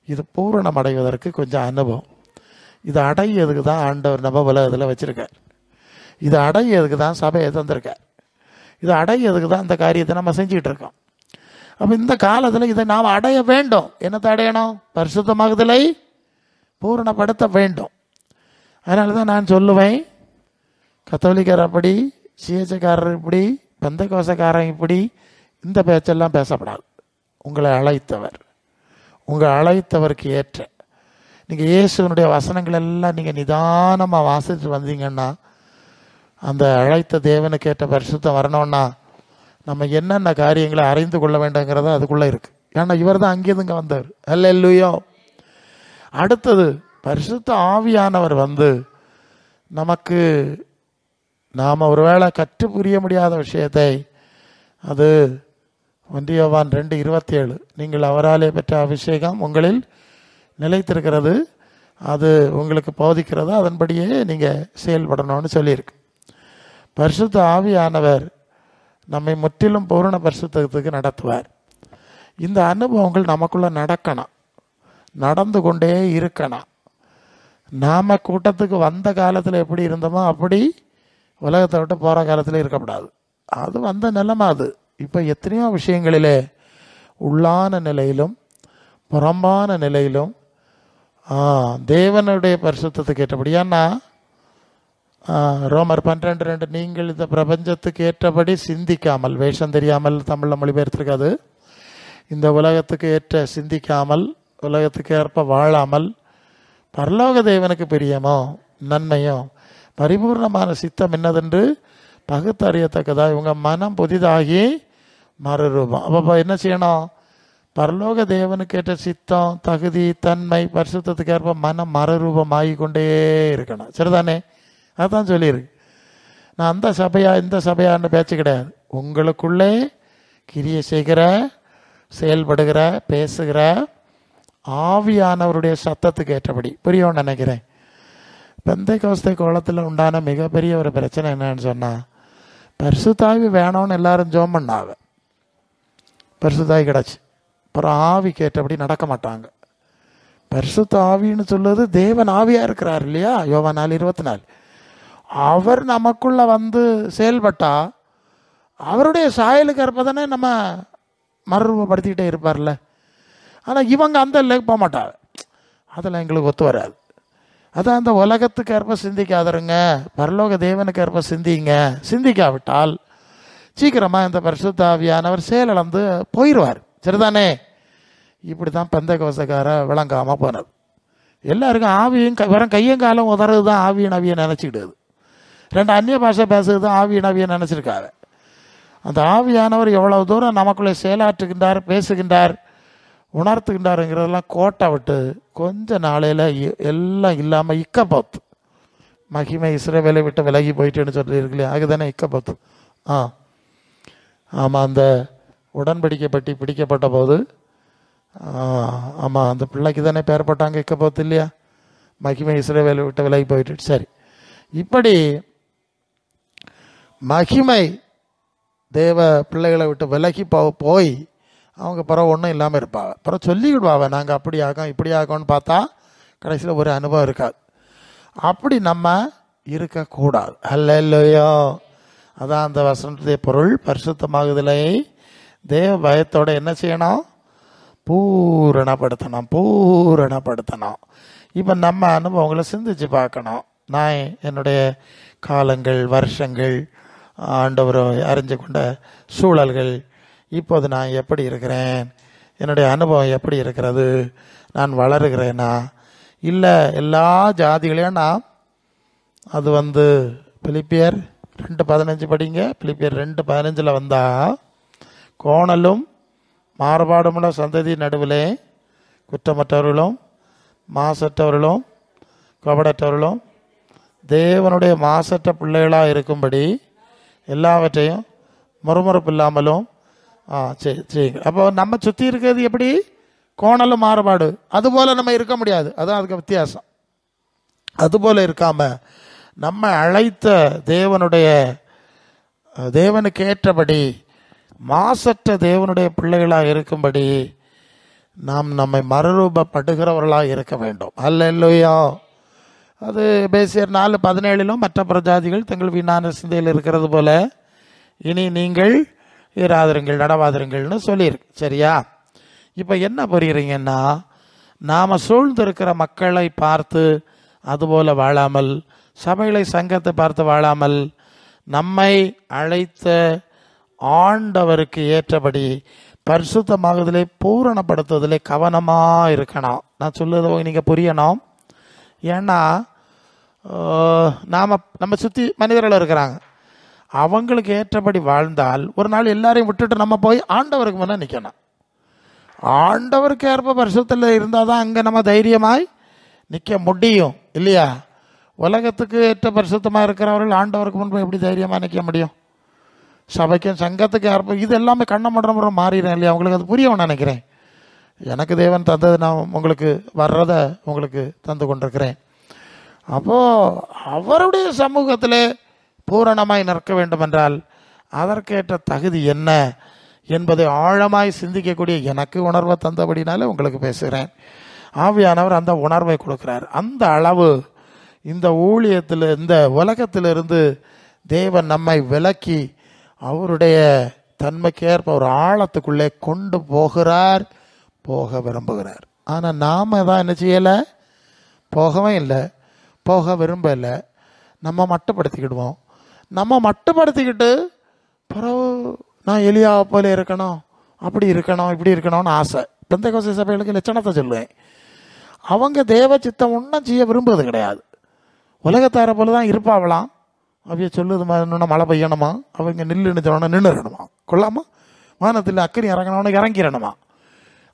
இது பூரணம் அடைவதற்கு கொஞ்சம் அனுபவம். இதை அடையிறதுக்கு தான் ஆண்டவர் நம்ம உலகத்தில் வச்சுருக்கார். இதை அடையிறதுக்கு தான் சபையை தந்திருக்கார். இதை அடையிறதுக்கு தான் இந்த காரியத்தை நம்ம செஞ்சுக்கிட்டு இருக்கோம். அப்போ இந்த காலத்தில் இதை நாம் அடைய வேண்டும். என்னத்தை அடையணும்? பரிசுத்தமாகுதலை பூரணப்படுத்த வேண்டும். அதனால தான் நான் சொல்லுவேன், கத்தோலிக்கர் அப்படி, சிஎச்காரர் இப்படி, பெந்தகோசக்காரன் இப்படி, இந்த பேச்செல்லாம் பேசப்படாது. உங்களை அழைத்தவர், உங்கள் அழைத்தவருக்கு ஏற்ற நீங்கள் இயேசுவனுடைய வசனங்கள் எல்லாம் நீங்கள் நிதானமாக வாசித்து வந்தீங்கன்னா அந்த அழைத்த தேவனுக்கு ஏற்ற பரிசுத்தம் வரணும்னா நம்ம என்னென்ன காரியங்களை அறிந்து கொள்ள வேண்டுங்கிறத அதுக்குள்ளே இருக்குது. ஏன்னா இவர் தான் அங்கேருந்துங்க வந்தவர். அல்லேலூயா. அடுத்தது பரிசுத்த ஆவியானவர் வந்து நமக்கு நாம் ஒருவேளை கற்று புரிய முடியாத விஷயத்தை, அது 1 யோவான் 2:27, நீங்கள் அவராலே பெற்ற அபிஷேகம் உங்களில் நிலைத்திருக்கிறது, அது உங்களுக்கு போதிக்கிறது, அதன்படியே நீங்கள் செயல்படணும்னு சொல்லியிருக்கு. பரிசுத்த ஆவியானவர் நம்மை முற்றிலும் பூரண பரிசுத்தத்துக்கு நடத்துவார். இந்த அனுபவங்கள் நமக்குள்ளே நடக்கணும், நடந்து கொண்டே இருக்கணும். நாம் கூட்டத்துக்கு வந்த காலத்தில் எப்படி இருந்தோமோ அப்படி உலகத்தை விட்டு போகிற காலத்தில் இருக்கக்கூடாது. அது வந்த நிலைமை. அது இப்போ எத்தனையோ விஷயங்களிலே உள்ளான நிலையிலும் புறம்பான நிலையிலும் தேவனுடைய பரிசுத்தத்துக்கு ஏற்றபடி. ஏன்னா ரோமர் 12:2, நீங்கள் இந்த பிரபஞ்சத்துக்கு ஏற்றபடி சிந்திக்காமல், வேஷம் தெரியாமல் தமிழில் மொழிபெயர்த்திருக்காது, இந்த உலகத்துக்கு ஏற்ற சிந்திக்காமல், உலகத்துக்கு ஏற்ப வாழாமல், பரலோக தேவனுக்கு பிரியமோ நன்மையோ பரிபூர்ணமான சித்தம் என்னதென்று பகுத்தறியத்தக்கதா இவங்க மனம் புதிதாகி மறுரூபம். அப்போ என்ன செய்யணும்? பரலோக தேவனுக்கு ஏற்ற சித்தம், தகுதி, தன்மை, பரிசுத்தத்துக்கு ஏற்ப மனம் மறுரூபம் ஆகிக்கொண்டே இருக்கணும். சரிதானே? அதுதான் சொல்லியிருக்கு. நான் அந்த சபையா இந்த சபையான்னு பேச்சு கிடையாது. உங்களுக்குள்ளே கிரியை செய்கிற, செயல்படுகிற, பேசுகிற ஆவியானவருடைய சத்தத்துக்கு ஏற்றபடி. புரியும்னு நினைக்கிறேன். பெந்தைக்கோஸ்தை கோலத்தில் உண்டான மிகப்பெரிய ஒரு பிரச்சனை என்னன்னு சொன்னால், பரிசுத்தாவி வேணும்னு எல்லாரும் ஜோம் பண்ணாங்க, பரிசுத்தாவி கிடச்சி, அப்புறம் ஆவிக்கு ஏற்றபடி நடக்க மாட்டாங்க. பரிசுத்த ஆவின்னு சொல்லுவது தேவன் ஆவியாக இருக்கிறார் இல்லையா? யோவான் 4:24. அவர் நமக்குள்ள வந்து செயல்பட்டா அவருடைய சாயலுக்கு ஏற்பதானே நம்ம மறுரூபப்படுத்திக்கிட்டே இருப்பார்ல. ஆனால் இவங்க அந்த இல்லைக்கு போக மாட்டாங்க. அதில் எங்களுக்கு ஒத்து வராது. அதான் அந்த உலகத்துக்கு ஏற்ப சிந்திக்காதருங்க, பரலோக தேவனுக்கு ஏற்ப சிந்திங்க. சிந்திக்காவிட்டால் சீக்கிரமாக இந்த பரிசுத்த ஆவியானவர் செயலிழந்து போயிடுவார். சரிதானே? இப்படி தான் பெந்தைக்கோஸ்தைக்கார விளங்காமல் போனது. எல்லாருக்கும் ஆவியும் வெறும் கையும் காலம் உதறது தான் ஆவியின் அவியை நினச்சிக்கிடுது. 2 அந்நிய பாஷை பேசுறது தான் ஆவியின் அவியை நினச்சிருக்காரு. அந்த ஆவியானவர் எவ்வளவு தூரம் நமக்குள்ளே செயலாற்றுகின்றார், பேசுகின்றார், உணர்த்துகின்றாருங்கிறதெல்லாம் கோட்டை விட்டு கொஞ்ச நாளையில் எல்லாம் இல்லாமல் இக்கப்போத்து மகிமை இஸ்ரவேலை விட்டு விலகி போயிட்டுன்னு சொல்லியிருக்கலையே, அதுதானே இக்கப்போத்து. ஆமாம், அந்த உடன்படிக்கை பற்றி பிடிக்கப்பட்ட போது ஆமாம் அந்த பிள்ளைக்கு தானே பேர் போட்டாங்க இக்கப்போத்து இல்லையா? மகிமை இஸ்ரவேலை விட்டு விலகி போயிட்டு. சரி, இப்படி மகிமை தேவ பிள்ளைகளை விட்டு விலகி போய் அவங்க பிறகு ஒன்றும் இல்லாமல் இருப்பாங்க. அப்புறம் சொல்லிவிடுவாங்க, நாங்கள் அப்படி ஆகும் இப்படி ஆகும்னு பார்த்தா கடைசியில் ஒரு அனுபவம் இருக்காது. அப்படி நம்ம இருக்கக்கூடாது. அல்லேலூயா. அதான் அந்த வசனத்துடைய பொருள். பரிசுத்தமாகுதலை தேவ பயத்தோட என்ன செய்யணும்? பூரணப்படுத்தணும். இப்போ நம்ம அனுபவங்களை சிந்திச்சு பார்க்கணும். நான் என்னுடைய காலங்கள், வருஷங்கள், ஆண்டவர் அறிஞ்சு கொண்ட சூழல்கள், இப்போது நான் எப்படி இருக்கிறேன், என்னுடைய அனுபவம் எப்படி இருக்கிறது, நான் வளருகிறேனா இல்லை எல்லா ஜாதிகளையும் நான் அது வந்து பிலிப்பியர் 2:15 படிங்க. பிலிப்பியர் 2:15 வந்தால், கோணலும் மாறுபாடுமுள்ள சந்ததி நடுவிலே குற்றமற்றவர்களும் மாசற்றவர்களும் கபடற்றவர்களும் தேவனுடைய மாசற்ற பிள்ளைகளாக இருக்கும்படி எல்லாவற்றையும் முறுமுறுப்பு இல்லாமலும் செய்யுங்க. அப்போ நம்ம சுற்றி இருக்கிறது எப்படி? கோணலும் மாறுபாடு. அதுபோல் நம்ம இருக்க முடியாது. அதுதான் அதுக்கு வித்தியாசம். அதுபோல் இருக்காமல் நம்ம அழைத்த தேவனுக்கு ஏற்றபடி மாசற்ற தேவனுடைய பிள்ளைகளாக இருக்கும்படி நாம் நம்மை மறுரூபப்படுகிறவர்களாக இருக்க வேண்டும். அல்லேலூயா. அது எபேசியர் 4:17 மற்ற பிரஜாதிகள் தங்கள் வீணான சிந்தையில் இருக்கிறது போல இனி நீங்கள் இராதிருங்கள் நடவாதிருங்கள்னு சொல்லியிருக்கு. சரியா? இப்போ என்ன புரியுறீங்கன்னா, நாம் சூழ்ந்திருக்கிற மக்களை பார்த்து அதுபோல் வாழாமல், சபைகளை சங்கத்தை பார்த்து வாழாமல், நம்மை அழைத்த ஆண்டவருக்கு ஏற்றபடி பரிசுத்தமாகுதலை பூரணப்படுத்துவதிலே கவனமாக இருக்கணும். நான் சொல்லுறதை நீங்கள் புரியணும். ஏன்னா நம்ம சுற்றி மனிதர்கள் இருக்கிறாங்க. அவங்களுக்கு ஏற்றபடி வாழ்ந்தால் ஒரு நாள் எல்லாரையும் விட்டுட்டு நம்ம போய் ஆண்டவருக்கு முன்னே நிற்கணும். ஆண்டவருக்கு ஏற்ப பரிசுத்தத்தில் இருந்தால் தான் அங்கே நம்ம தைரியமாய் நிற்க முடியும் இல்லையா? உலகத்துக்கு ஏற்ற பரிசுத்தமாக இருக்கிறவர்கள் ஆண்டவருக்கு முன்பு எப்படி தைரியமாக நிற்க முடியும்? சபைக்கும் சங்கத்துக்கு ஏற்ப இது எல்லாமே கண்ண மடுற மாறிடும் இல்லையா? உங்களுக்கு அது புரியும் நினைக்கிறேன். எனக்கு தேவன் தந்தது நான் உங்களுக்கு வர்றதை உங்களுக்கு தந்து கொண்டிருக்கிறேன். அப்போது அவருடைய சமூகத்திலே பூரணமாய் நிற்க வேண்டுமென்றால் அதற்கேற்ற தகுதி என்ன என்பதை ஆழமாய் சிந்திக்கக்கூடிய எனக்கு உணர்வை தந்தபடினாலே உங்களுக்கு பேசுகிறேன். ஆவியானவர் அந்த உணர்வை கொடுக்கிறார். அந்த அளவு இந்த ஊழியத்தில், இந்த உலகத்திலிருந்து தேவன் நம்மை விலக்கி அவருடைய தன்மைக்கேற்ப ஒரு ஆழத்துக்குள்ளே கொண்டு போகிறார், போக விரும்புகிறார். ஆனால் நாம் தான் என்ன செய்யலை, போகவே இல்லை, போக விரும்பலை. நம்ம மட்டுப்படுத்திக்கிடுவோம். நம்ம மட்டுப்படுத்திக்கிட்டு பிறகு நான் எலியாவை போல இருக்கணும், அப்படி இருக்கணும், இப்படி இருக்கணும்னு ஆசை. பெந்தேகோஸ்தே சபைகளுக்கு லட்சணத்தை சொல்லுவேன். அவங்க தேவ சித்தம் ஒன்றும் செய்ய விரும்புவது கிடையாது. உலகத்தார போல தான் இருப்பாவலாம். அவைய சொல்லுது இன்னும் மழை பெய்யணுமா, அவங்க நின்றுணுச்சோன்னா நின்றுடணுமா, கொள்ளாமா வானத்தில் அக்கறை இறங்கணும்னு இறங்கிடணுமா,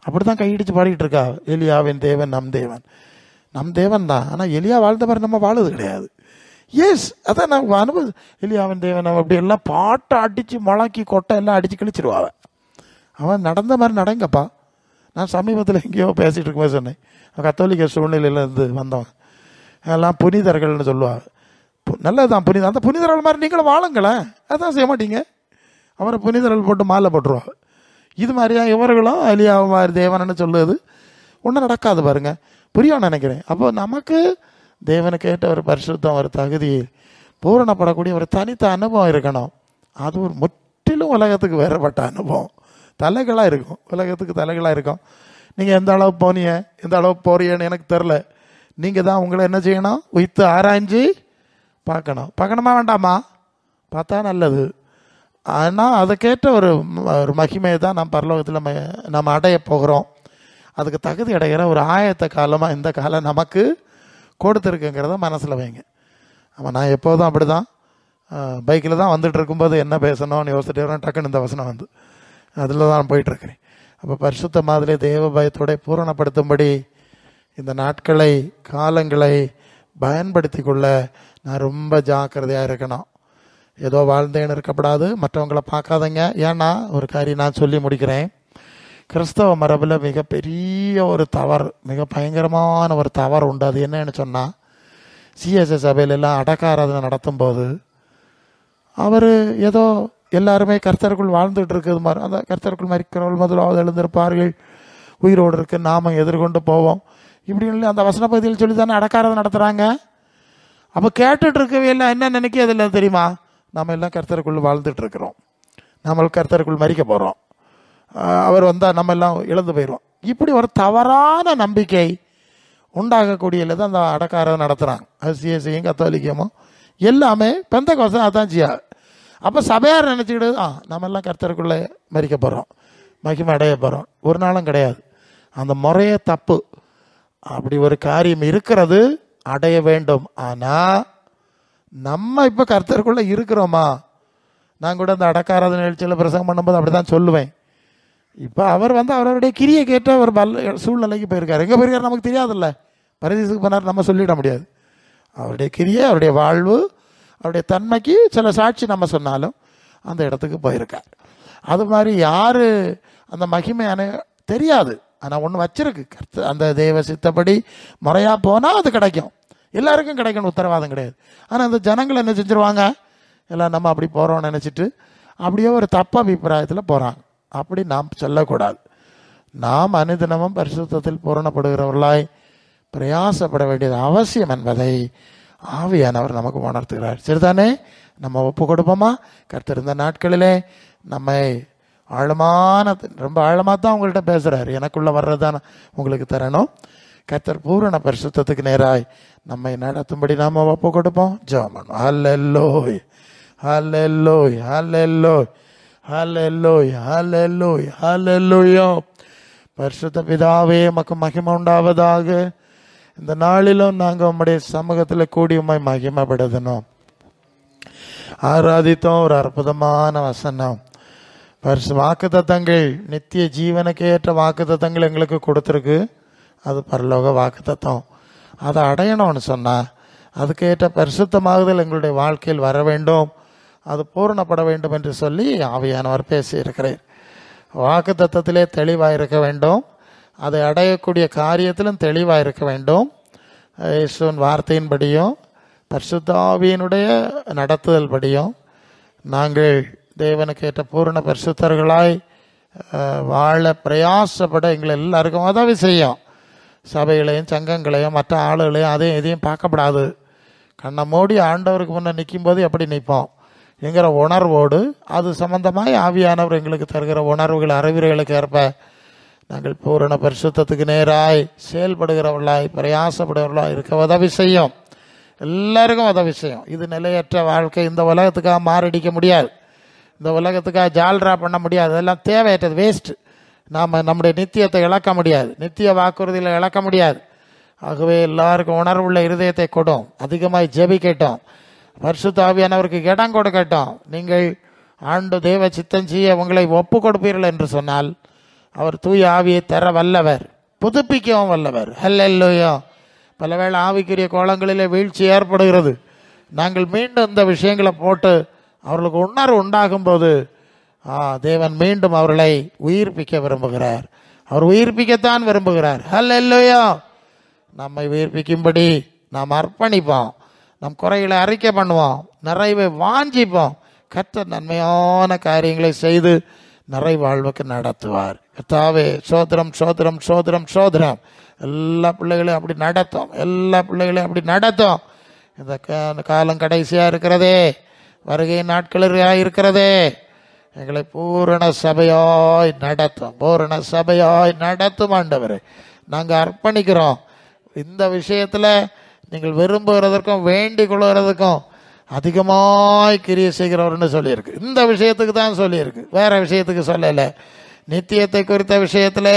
அப்படி தான் கையிடிச்சு பாடிக்கிட்டு இருக்கா. எலியாவின் தேவன் நம் தேவன். நம் தேவன் தான். ஆனால் எலியா வாழ்ந்த மாதிரி நம்ம வாழுது கிடையாது. எஸ், அதான் நான் அனுபவம். எலியாவின் தேவன் நம்ம அப்படி எல்லாம் பாட்டை அடித்து முழக்கி கொட்டை எல்லாம் அடித்து கிழிச்சிருவாங்க. அவன் நடந்த மாதிரி நடங்கப்பா. நான் சமீபத்தில் எங்கேயோ பேசிகிட்டு இருக்கும்போது சொன்னேன், கத்தோலிக்க சூழ்நிலையிலேருந்து வந்தவங்க எல்லாம் புனிதர்கள்னு சொல்லுவாங்க. நல்லதுதான் புனிதர். அந்த புனிதர்கள் மாதிரி நீங்களும் வாழுங்களேன். அதான் செய்ய மாட்டீங்க. அவரை புனிதர்கள் போட்டு மாலை போட்டுருவாங்க. இது மாதிரியா இவர்களும் எலியா மாதிரி தேவன்னு சொல்லுவது ஒன்றும் நடக்காது பாருங்க. புரியும் நினைக்கிறேன். அப்போ நமக்கு தேவனுக்கு ஏற்ற ஒரு பரிசுத்தம், ஒரு தகுதி, பூரணப்படக்கூடிய ஒரு தனித்த அனுபவம் இருக்கணும். அது ஒரு முற்றிலும் உலகத்துக்கு வேறுபட்ட அனுபவம். தலைகளாக இருக்கும், உலகத்துக்கு தலைகளாக இருக்கும். நீங்கள் எந்த அளவு போனீங்க, எந்த அளவு போறீங்கன்னு எனக்கு தெரில. நீங்கள் தான் உங்களை என்ன செய்யணும், உய்த்து ஆராய்ஞ்சு பார்க்கணும். பார்க்கணுமா வேண்டாமா? பார்த்தா நல்லது. ஆனால் அதுக்கேற்ற ஒரு மகிமையை தான் நம்ம பரலோகத்தில் நம்ம அடைய போகிறோம். அதுக்கு தகுதி அடைகிற ஒரு ஆயத்த காலமாக இந்த காலம் நமக்கு கொடுத்துருக்குங்கிறத மனசில் வைங்க. ஆமாம், நான் எப்போதும் அப்படி தான் பைக்கில் தான் வந்துட்டு இருக்கும்போது என்ன பேசணும்னு யோசிச்சுட்டு வரேன். டக்குன்னு இந்த வசனம் வந்து அதில் தான் போயிட்டுருக்கிறேன். அப்போ பரிசுத்த மாதிரி தேவ பயத்தோட பூரணப்படுத்தும்படி இந்த நாட்களை, காலங்களை பயன்படுத்தி கொள்ள நான் ரொம்ப ஜாக்கிரதையாக இருக்கணும். ஏதோ வாழ்ந்தேன்னு இருக்கப்படாது, மற்றவங்களை பார்க்காதங்க. ஏன்னா ஒரு காரியம் நான் சொல்லி முடிக்கிறேன். கிறிஸ்தவ மரபில் மிகப்பெரிய ஒரு தவறு, மிக பயங்கரமான ஒரு தவறு உண்டு. அது என்னன்னு சொன்னால், சிஎஸ்எஸ் சபையிலெல்லாம் அடக்காராதனை நடத்தும் போது அவர் ஏதோ எல்லாருமே கர்த்தருக்குள் வாழ்ந்துட்டு இருக்குது மாதிரி, அந்த கர்த்தருக்குள் மரிக்கிறவர்கள் முதலாவது எழுந்திருப்பார்கள், உயிரோடு இருக்கு, நாம எதிர்கொண்டு போவோம், இப்படின்னு அந்த வசன பகுதியில் சொல்லி தானே அடக்காரதை நடத்துகிறாங்க. அப்போ கேட்டுட்டு இருக்கவே இல்லை. என்ன நினைக்கிறது இல்லை தெரியுமா? நம்ம எல்லாம் கர்த்தருக்குள் வாழ்ந்துட்டு இருக்கிறோம், நம்ம கர்த்தருக்குள் மரிக்க போகிறோம், அவர் வந்தால் நம்ம எல்லாம் இழந்து போயிடுவோம். இப்படி ஒரு தவறான நம்பிக்கை உண்டாகக்கூடியதில் தான் அந்த அடக்காரதை நடத்துகிறாங்க. அது சிஎஸ்சியும் கத்தோலிக்கமும் எல்லாமே பெந்தேகோஸ்தே அதான் செய்யா. அப்போ சபையார் நினச்சிக்கிட்டு நம்ம எல்லாம் கர்த்தருக்குள்ளே மரிக்க போகிறோம், மகிமை அடைய போகிறோம். ஒரு நாளும் கிடையாது. அந்த முறையே தப்பு. அப்படி ஒரு காரியம் இருக்கிறது, அடைய வேண்டும். ஆனால் நம்ம இப்போ கர்த்தருக்குள்ளே இருக்கிறோமா? நான் கூட அந்த அடக்காராத நிகழ்ச்சியில் பிரசங்கம் பண்ணும்போது அப்படி தான் சொல்லுவேன். இப்போ அவர் வந்து அவருடைய கிரியை கேட்ட ஒரு சூழ்நிலைக்கு போயிருக்காரு. எங்கே போயிருக்காரு நமக்கு தெரியாதுல்ல. பரதீசுக்கு போனார் நம்ம சொல்லிட முடியாது. அவருடைய கிரியை, அவருடைய வாழ்வு, அவருடைய தன்மைக்கு சில சாட்சி நம்ம சொன்னாலும் அந்த இடத்துக்கு போயிருக்கார். அது மாதிரி யார் அந்த மகிமையான தெரியாது. ஆனால் ஒன்று வச்சிருக்கு, அந்த தெய்வ சித்தப்படி முறையாக போனால் அது கிடைக்கும். எல்லாருக்கும் கிடைக்கணும் உத்தரவாதம் கிடையாது. ஆனால் அந்த ஜனங்கள் என்ன செஞ்சுருவாங்க, எல்லாம் நம்ம அப்படி போகிறோம்னு நினச்சிட்டு அப்படியே ஒரு தப்பு அபிப்பிராயத்தில் போகிறாங்க. அப்படி நாம் சொல்லக்கூடாது. நாம் அனுதினமும் பரிசுத்தத்தில் பூரணப்படுகிறவர்களாய் பிரயாசப்பட வேண்டியது அவசியம் என்பதை ஆவியானவர் நமக்கு உணர்த்துகிறார். சரிதானே? நம்ம ஒப்பு கொடுப்போமா? கர்த்தர் இந்த நாட்களிலே நம்மை ஆழமான, ரொம்ப ஆழமாக தான் உங்கள்கிட்ட பேசுகிறார். எனக்குள்ளே வர்றது தான் உங்களுக்கு தரணும். கர்த்தர் பூரண பரிசுத்தத்துக்கு நேராய் நம்மை நடத்தும்படி நாம் ஒப்பு கொடுப்போம். ஜெபம் பண்ணுவோம். ஹல்லேலூயா, ஹல்லேலூயா, ஹல்லேலூயா, ஹல்லேலூயா, ஹல்லேலூயா, ஹல்லேலூயா. பரிசுத்த பிதாவே, உமக்கு மகிமை உண்டாவதாக. இந்த நாளிலும் நாங்கள் உம்முடைய சமூகத்தில் கூடி உம்மை மகிமைப்படுத்தணும். ஆராதித்தோம். ஒரு அற்புதமான வசனம். வாக்குத்தத்தங்கள் நித்திய ஜீவனுக்கு ஏற்ற வாக்குத்தத்தங்கள் எங்களுக்கு கொடுத்துருக்கு. அது பரலோக வாக்குத்தத்தம். அதை அடையணும்னு சொன்னால் அதுக்கேற்ற பரிசுத்தமாகுதல் எங்களுடைய வாழ்க்கையில் வர வேண்டும், அது பூரணப்பட வேண்டும் என்று சொல்லி ஆவியானவர் பேசியிருக்கிறேன். வாக்குத்தத்தத்திலே தெளிவாக இருக்க வேண்டும், அதை அடையக்கூடிய காரியத்திலும் தெளிவாக இருக்க வேண்டும். இயேசுவின் வார்த்தையின்படியும் பரிசுத்த ஆவியினுடைய நடத்துதல் படியும் நாங்கள் தேவனுக்கு ஏற்ற பூரண பரிசுத்தர்களாய் வாழ பிரயாசப்பட எங்களை எல்லாருக்கும் உதவி செய்யும். சபைகளையும் சங்கங்களையும் மற்ற ஆளுகளையும் அதையும் இதையும் பார்க்கப்படாது. கண்ணை மூடி ஆண்டவருக்கு முன்னே நிற்கும்போது எப்படி நிற்போம் என்கிற உணர்வோடு அது சம்பந்தமாய் ஆவியானவர் எங்களுக்கு தருகிற உணர்வுகள் அறிவுரைகளுக்கு ஏற்ப நாங்கள் பூரண பரிசுத்தத்துக்கு நேராய் செயல்படுகிறவர்களாய் பிரயாசப்படுகிறவர்களாய் இருக்க உதவி செய்யும். எல்லாருக்கும் உதவி செய்யும். இது நிலையற்ற வாழ்க்கை. இந்த உலகத்துக்காக மாரடிக்க முடியாது, இந்த உலகத்துக்காக ஜால்ரா பண்ண முடியாது. அதெல்லாம் தேவையற்றது, வேஸ்ட்டு. நாம் நம்முடைய நித்தியத்தை இழக்க முடியாது, நித்திய வாக்குறுதியில் இழக்க முடியாது. ஆகவே எல்லாருக்கும் உணர்வுள்ள இருதயத்தை கொடும், அதிகமாக ஜெபிக்கட்டும், பரிசுத்த ஆவியானவருக்கு இடம் கொடுக்கட்டும். நீங்கள் ஆண்டு தேவ சித்தம் செய்ய உங்களை ஒப்பு கொடுப்பீர்கள் என்று சொன்னால் அவர் தூய ஆவியை தர வல்லவர், புதுப்பிக்கவும் வல்லவர். ஹல்லேலூயா. பலவேளை ஆவிக்குரிய கோலங்களிலே வீழ்ச்சி ஏற்படுகிறது. நாங்கள் மீண்டும் இந்த விஷயங்களை போட்டு அவர்களுக்கு உணர்வு உண்டாகும் போது தேவன் மீண்டும் அவர்களை உயிர்ப்பிக்க விரும்புகிறார். அவர் உயிர்ப்பிக்கத்தான் விரும்புகிறார். ஹல்லேலூயா. நம்மை உயிர்ப்பிக்கும்படி நாம் அர்ப்பணிப்போம், நம் குறைகளை அறிக்கை பண்ணுவோம், நிறைவை வாஞ்சிப்போம். கற்ற நன்மையான காரியங்களை செய்து நிறைவாழ்வுக்கு நடத்துவார். கர்த்தாவே சோதரம் சோதரம் சோதரம் சோதரம். எல்லா பிள்ளைகளையும் அப்படி நடத்தும், எல்லா பிள்ளைகளையும் அப்படி நடத்தும். இந்த காலம் கடைசியாக இருக்கிறதே, வருகை நாட்களில் இருக்கிறதே, எங்களை பூரண சபையாய் நடத்தும், பூரண சபையாய் நடத்தும். ஆண்டவரே நாங்கள் அர்ப்பணிக்கிறோம். இந்த விஷயத்தில் நீங்கள் விரும்புகிறதற்கும் வேண்டிக் கொள்கிறதுக்கும் அதிகமாய் கிரியை செய்கிறவர்னு சொல்லியிருக்கு. இந்த விஷயத்துக்கு தான் சொல்லியிருக்கு, வேற விஷயத்துக்கு சொல்லலை. நித்தியத்தை குறித்த விஷயத்தில்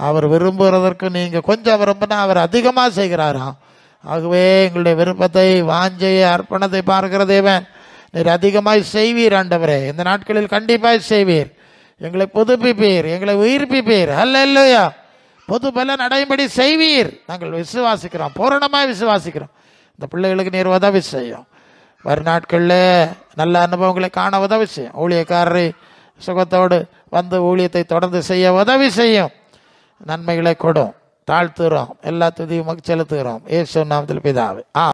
அவர் விரும்புகிறதற்கும் நீங்கள் கொஞ்சம் விரும்பினா அவர் அதிகமாக செய்கிறாராம். ஆகவே எங்களுடைய விருப்பத்தை, வாஞ்சையை, அர்ப்பணத்தை பார்க்கிற தேவன் நீர் அதிகமாய் செய்வீர். ஆண்டவரே இந்த நாட்களில் கண்டிப்பாக செய்வீர். எங்களை புதுப்பிப்பீர், எங்களை உயிர்ப்பிப்பீர். ஹல்லேலூயா. பொது பலன் அடையும்படி செய்வீர். நாங்கள் விசுவாசிக்கிறோம், பூரணமாக விசுவாசிக்கிறோம். இந்த பிள்ளைகளுக்கு நீர் உதவி செய்யும். வரும் நாட்களில் நல்ல அனுபவங்களை காண உதவி செய்யும். ஊழியக்காரரை சுகத்தோடு வந்து ஊழியத்தை தொடர்ந்து செய்ய உதவி செய்யும். நன்மைகளை கொடும். தாழ்த்துகிறோம், எல்லா துதியும் செலுத்துகிறோம். இயேசு நாமத்தில் பிதாவே.